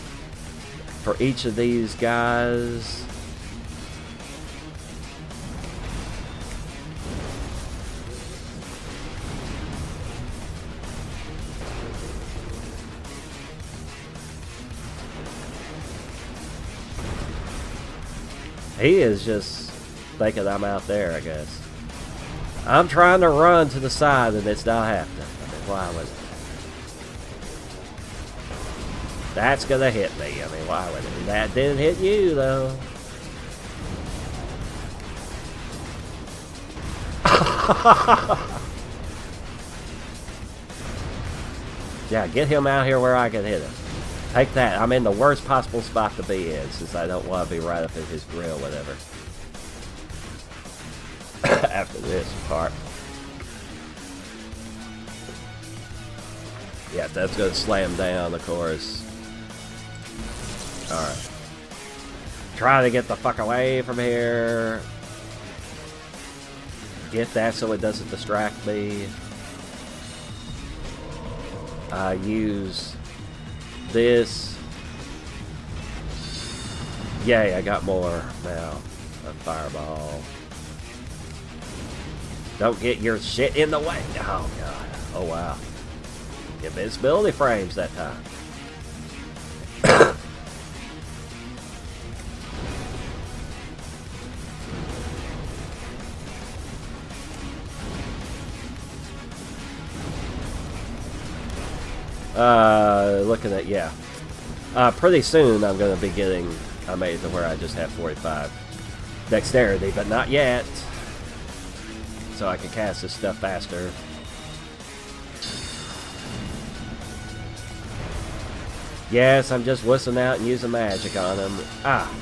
for each of these guys. He is just thinking I'm out there, I guess. I'm trying to run to the side and it's not happening. I mean, why was it? That's gonna hit me. I mean, why would it? That didn't hit you, though. Yeah, get him out here where I can hit him. Take that. I'm in the worst possible spot to be in since I don't want to be right up in his grill, whatever. After this part. Yeah, that's gonna slam down, of course. Alright. Try to get the fuck away from here. Get that so it doesn't distract me. Use this. Yay, I got more now. A fireball. Don't get your shit in the way. Oh, God. Oh, wow. Invincibility frames that time. Looking at, yeah. Pretty soon I'm going to be getting, I made it to where I just have 45 dexterity, but not yet. So I can cast this stuff faster. Yes, I'm just whistling out and using magic on him. Ah.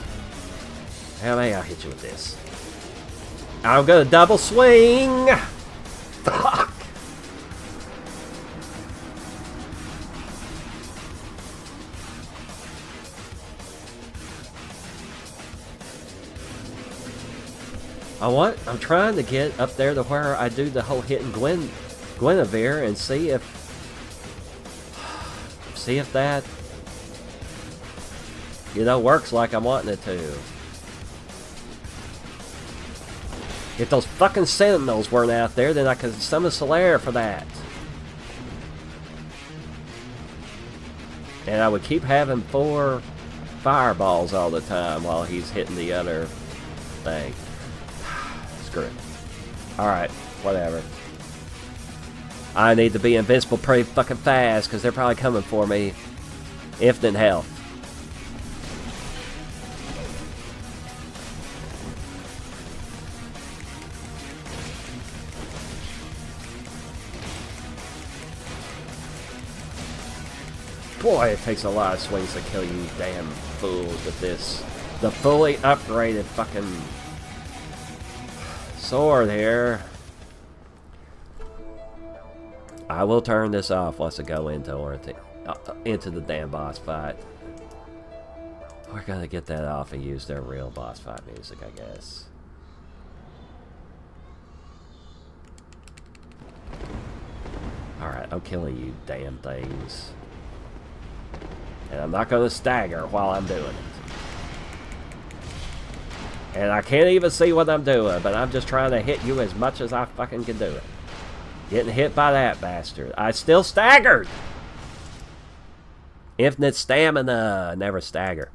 How may I hit you with this? I'm gonna double swing! Fuck! I'm trying to get up there to where I do the whole hitting Guinevere and see if that, you know, works like I'm wanting it to. If those fucking sentinels weren't out there, then I could summon Solaire for that. And I would keep having 4 fireballs all the time while he's hitting the other thing. Screw it. Alright, whatever. I need to be invincible pretty fucking fast because they're probably coming for me. Infinite health. Boy, it takes a lot of swings to kill you damn fools with this. The fully upgraded fucking sword here. I will turn this off once I go into into the damn boss fight. We're gonna get that off and use their real boss fight music, I guess. Alright, I'm killing you damn things. And I'm not gonna stagger while I'm doing it. And I can't even see what I'm doing, but I'm just trying to hit you as much as I fucking can do it. Getting hit by that bastard. I still staggered! Infinite stamina. Never stagger.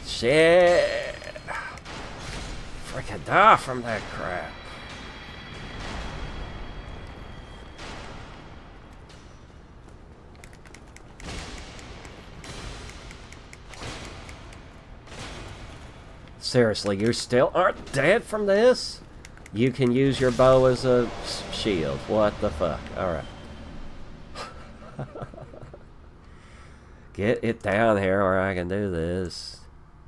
Shit! Freaking die from that crap. Seriously, you still aren't dead from this? You can use your bow as a shield. What the fuck? Alright. Get it down here where I can do this.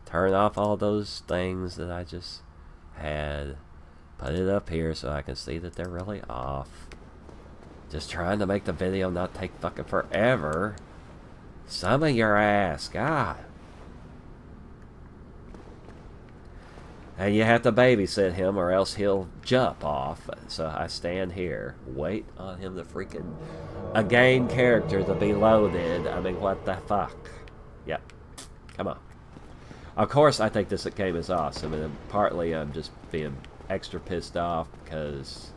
Turn off all those things that I just had. Put it up here so I can see that they're really off. Just trying to make the video not take fucking forever. Summon your ass. God. And you have to babysit him or else he'll jump off. So I stand here. Wait on him to freaking... a game character to be loaded. I mean, what the fuck? Yep. Come on. Of course, I think this game is awesome, and partly I'm just being extra pissed off because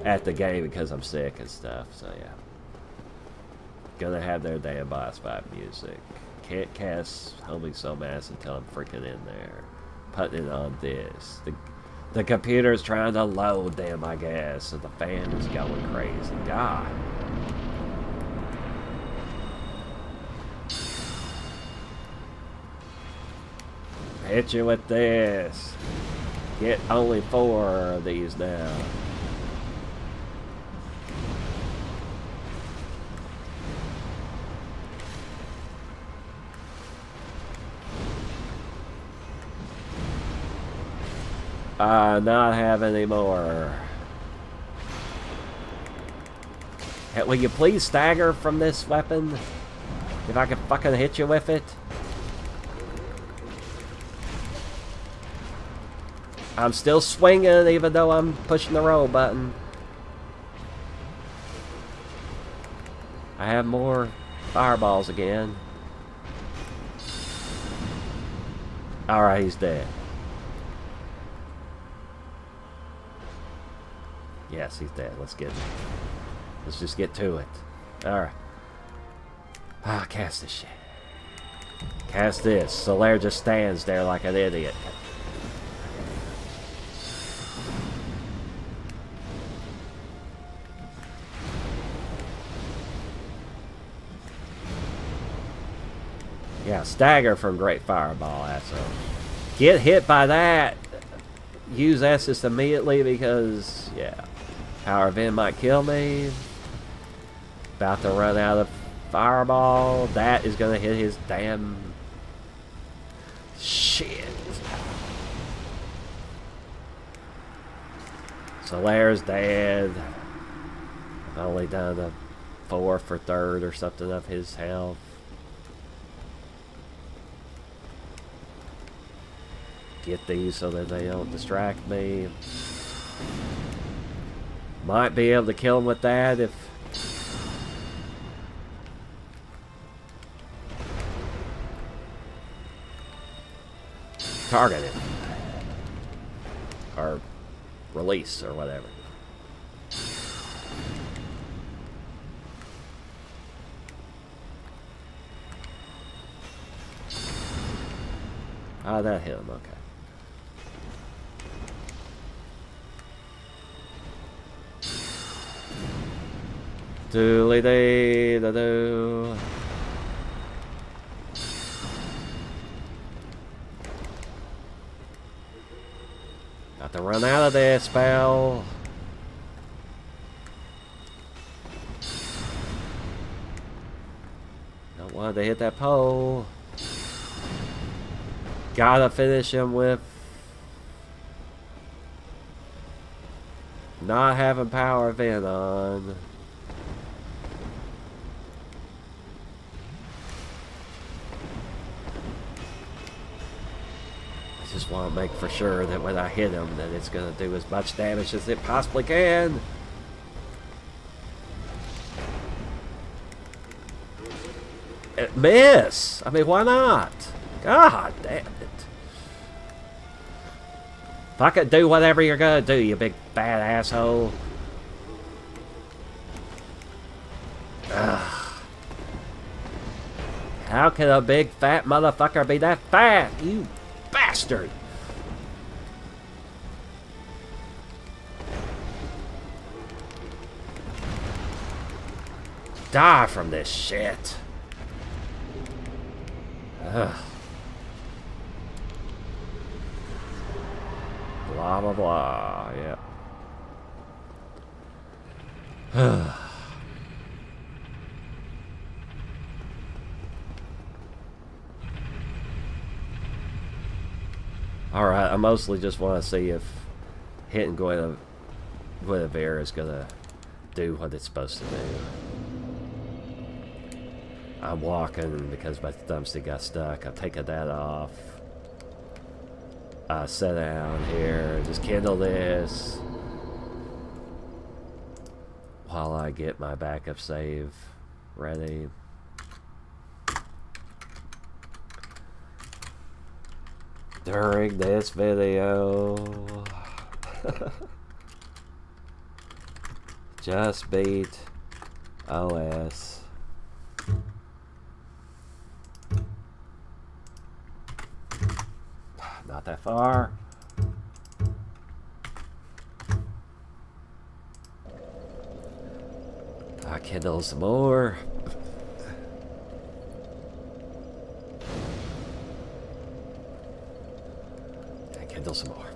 at the game because I'm sick and stuff. So yeah, gonna have their damn boss fight music. Can't cast Homing So Mass until I'm freaking in there. Putting it on this. The computer's trying to load them, I guess, and the fan is going crazy. God. Hit you with this. Get only 4 of these now. Not have any more. Hey, will you please stagger from this weapon? If I can fucking hit you with it. I'm still swinging even though I'm pushing the roll button. I have more fireballs again. Alright, he's dead. Yes, he's dead. Let's just get to it. Alright. Ah, cast this shit. Cast this. Solaire just stands there like an idiot. Yeah, stagger from Great Fireball, asshole. Get hit by that. Use Essus immediately because, yeah. Power of End might kill me. About to run out of Fireball. That is going to hit his damn... shit. Solaire's dead. I've only done a 4 for 3rd or something of his health. Get these so that they don't distract me. Might be able to kill him with that if... target him. Or release or whatever. Ah, that hit him, okay. Dooley-dee-da-doo. Got to run out of this spell. Don't want to hit that pole. Gotta finish him with not having power event on. I just want to make for sure that when I hit him that it's going to do as much damage as it possibly can. Miss! I mean, why not? God damn it. Fucking do whatever you're gonna do, you big fat asshole. Ugh. How can a big fat motherfucker be that fat? You bastard! Die from this shit. Ugh. Blah blah blah, yeah. Alright, I mostly just want to see if hitting Guinevere is gonna do what it's supposed to do. I'm walking because my thumbstick got stuck. I'm taking that off. Sit down here. Just kindle this while I get my backup save ready. During this video, just beat OS. Not that far. I kindle some more. I kindle some more.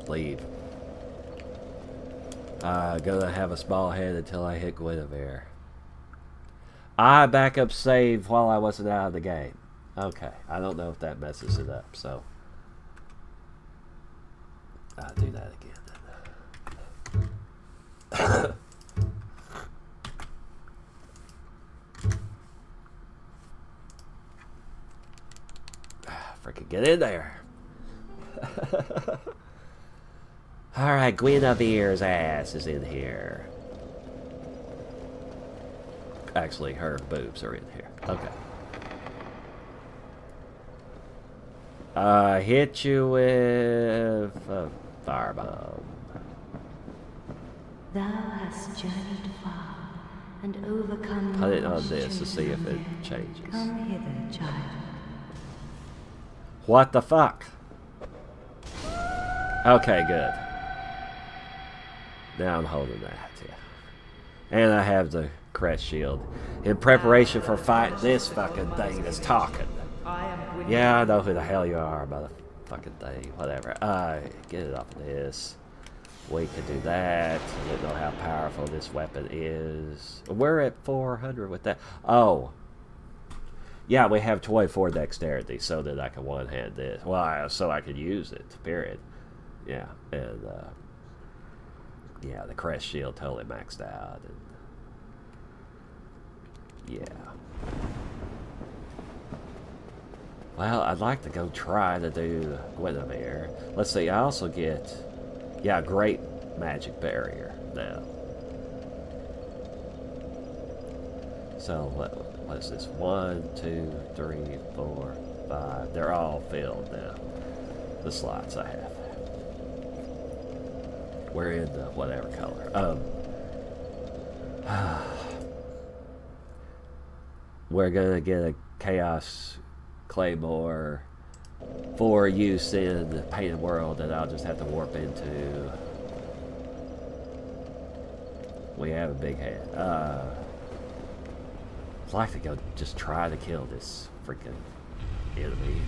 Leave. Gonna have a small head until I hit Guinevere. I backup saved while I wasn't out of the game. Okay, I don't know if that messes it up, so I'll do that again then. Freaking get in there. Alright, Guinevere's ass is in here. Actually, her boobs are in here. Okay. Hit you with a firebomb.
Thou hast journeyed far and overcome.
Put it on this to see if it changes.
Come hither, child.
What the fuck? Okay, good. Now I'm holding that, yeah. And I have the crest shield in preparation for fighting this fucking thing that's talking. Yeah, I know who the hell you are, motherfucking thing. Whatever. Get it off of this. We can do that. I don't know how powerful this weapon is. We're at 400 with that. Oh. Yeah, we have 24 dexterity so that I can one-hand this. Well, so I could use it, period. Yeah, and, yeah, the crest shield totally maxed out. And, yeah. Well, I'd like to go try to do Guinevere. Let's see, I also get, yeah, great magic barrier now. So, what is this? 1, 2, 3, 4, 5. They're all filled now. The slots I have. We're in the whatever color. We're gonna get a Chaos Claymore for use in the painted world that I'll just have to warp into. We have a big head. I'd like to go just try to kill this freaking enemy.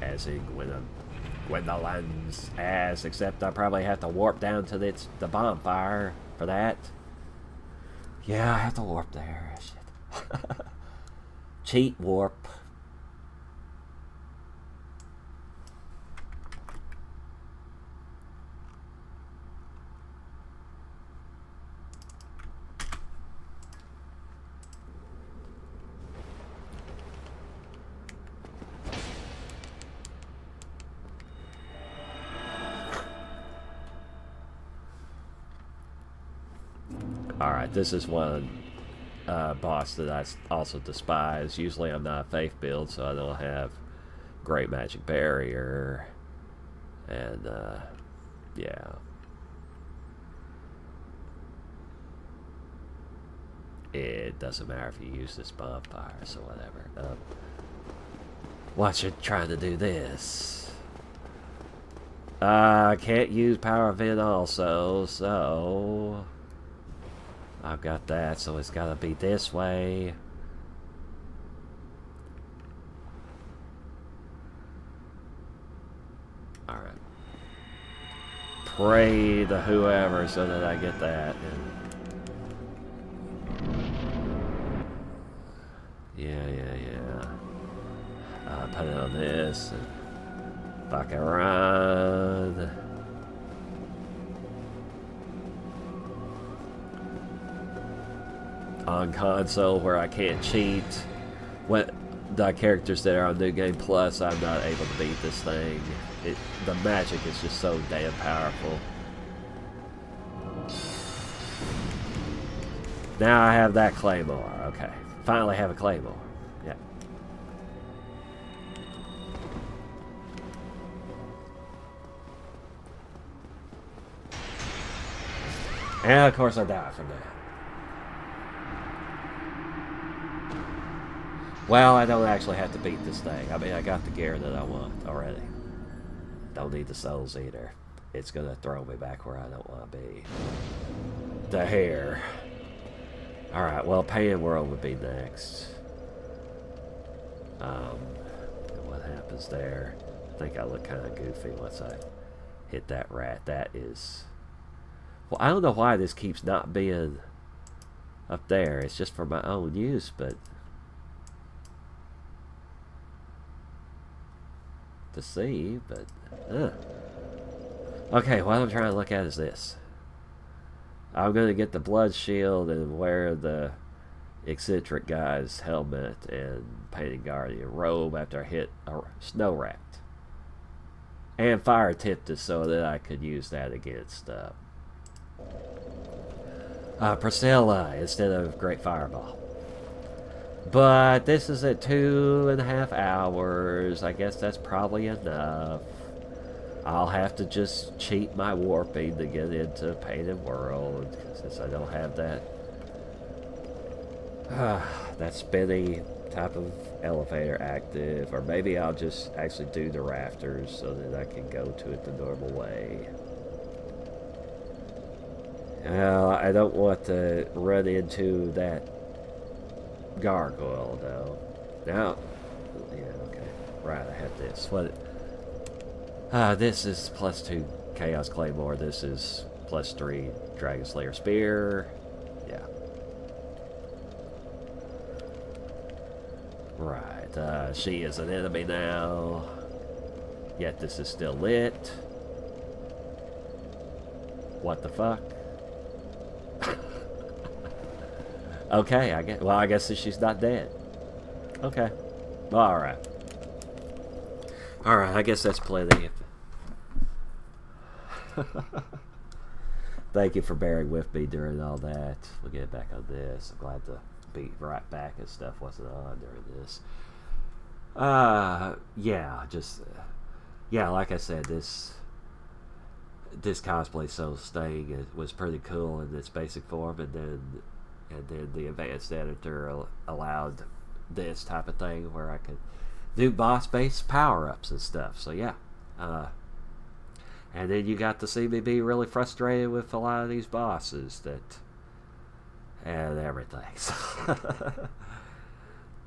As in Gwendolyn's ass, except I probably have to warp down to the bonfire for that. Yeah, I have to warp there. Shit. Cheat warp. Alright, this is one boss that I also despise. Usually I'm not a faith build, so I don't have great magic barrier. And, yeah. It doesn't matter if you use this bonfire, so whatever. Watch it trying to do this. I can't use power of it also, so... I've got that, so it's gotta be this way. Alright. Pray to whoever so that I get that. Yeah. Put it on this and fuck around. On console where I can't cheat. When the characters that are on New Game Plus, I'm not able to beat this thing. The magic is just so damn powerful. Now I have that claymore. Okay, finally have a claymore. Yeah. And of course I die from that. Well, I don't actually have to beat this thing. I mean, I got the gear that I want already. Don't need the souls either. It's gonna throw me back where I don't want to be. The hair. Alright, well, Pan World would be next. What happens there? I think I look kind of goofy once I hit that rat. That is... Well, I don't know why this keeps not being up there. It's just for my own use, but... to see, but okay, what I'm trying to look at is this. I'm gonna get the blood shield and wear the eccentric guy's helmet and painted guardian robe after I hit a snow rat, and fire tipped it so that I could use that against Priscilla instead of Great Fireball. But this is at 2.5 hours. I guess that's probably enough. I'll have to just cheat my warping to get into Painted World, since I don't have that that spinny type of elevator active. Or maybe I'll just actually do the rafters so that I can go to it the normal way. I don't want to run into that gargoyle though. Now, yeah, okay, right. I have this. What? This is +2 Chaos Claymore. This is +3 Dragon Slayer Spear. Yeah. Right. She is an enemy now. Yet this is still lit. What the fuck? Okay, I guess she's not dead. Okay. Alright. Alright, I guess that's plenty. Thank you for bearing with me during all that. We'll get back on this. I'm glad to be right back and stuff wasn't on during this. Yeah, just... yeah, like I said, this CosplaySouls thing was pretty cool in its basic form, and then the advanced editor allowed this type of thing where I could do boss-based power-ups and stuff. So yeah, And then you got to see me be really frustrated with a lot of these bosses and everything. So,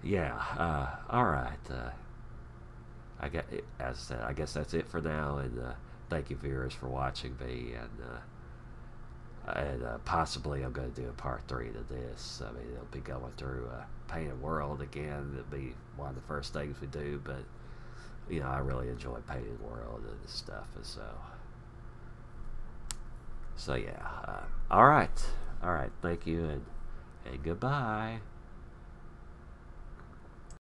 yeah, alright. As I said, I guess that's it for now, and thank you viewers for watching me, and possibly I'm going to do a part 3 to this. I mean, it'll be going through Painted World again. It'll be one of the first things we do, but you know, I really enjoy Painted World and stuff, and so yeah. All right, thank you, and goodbye.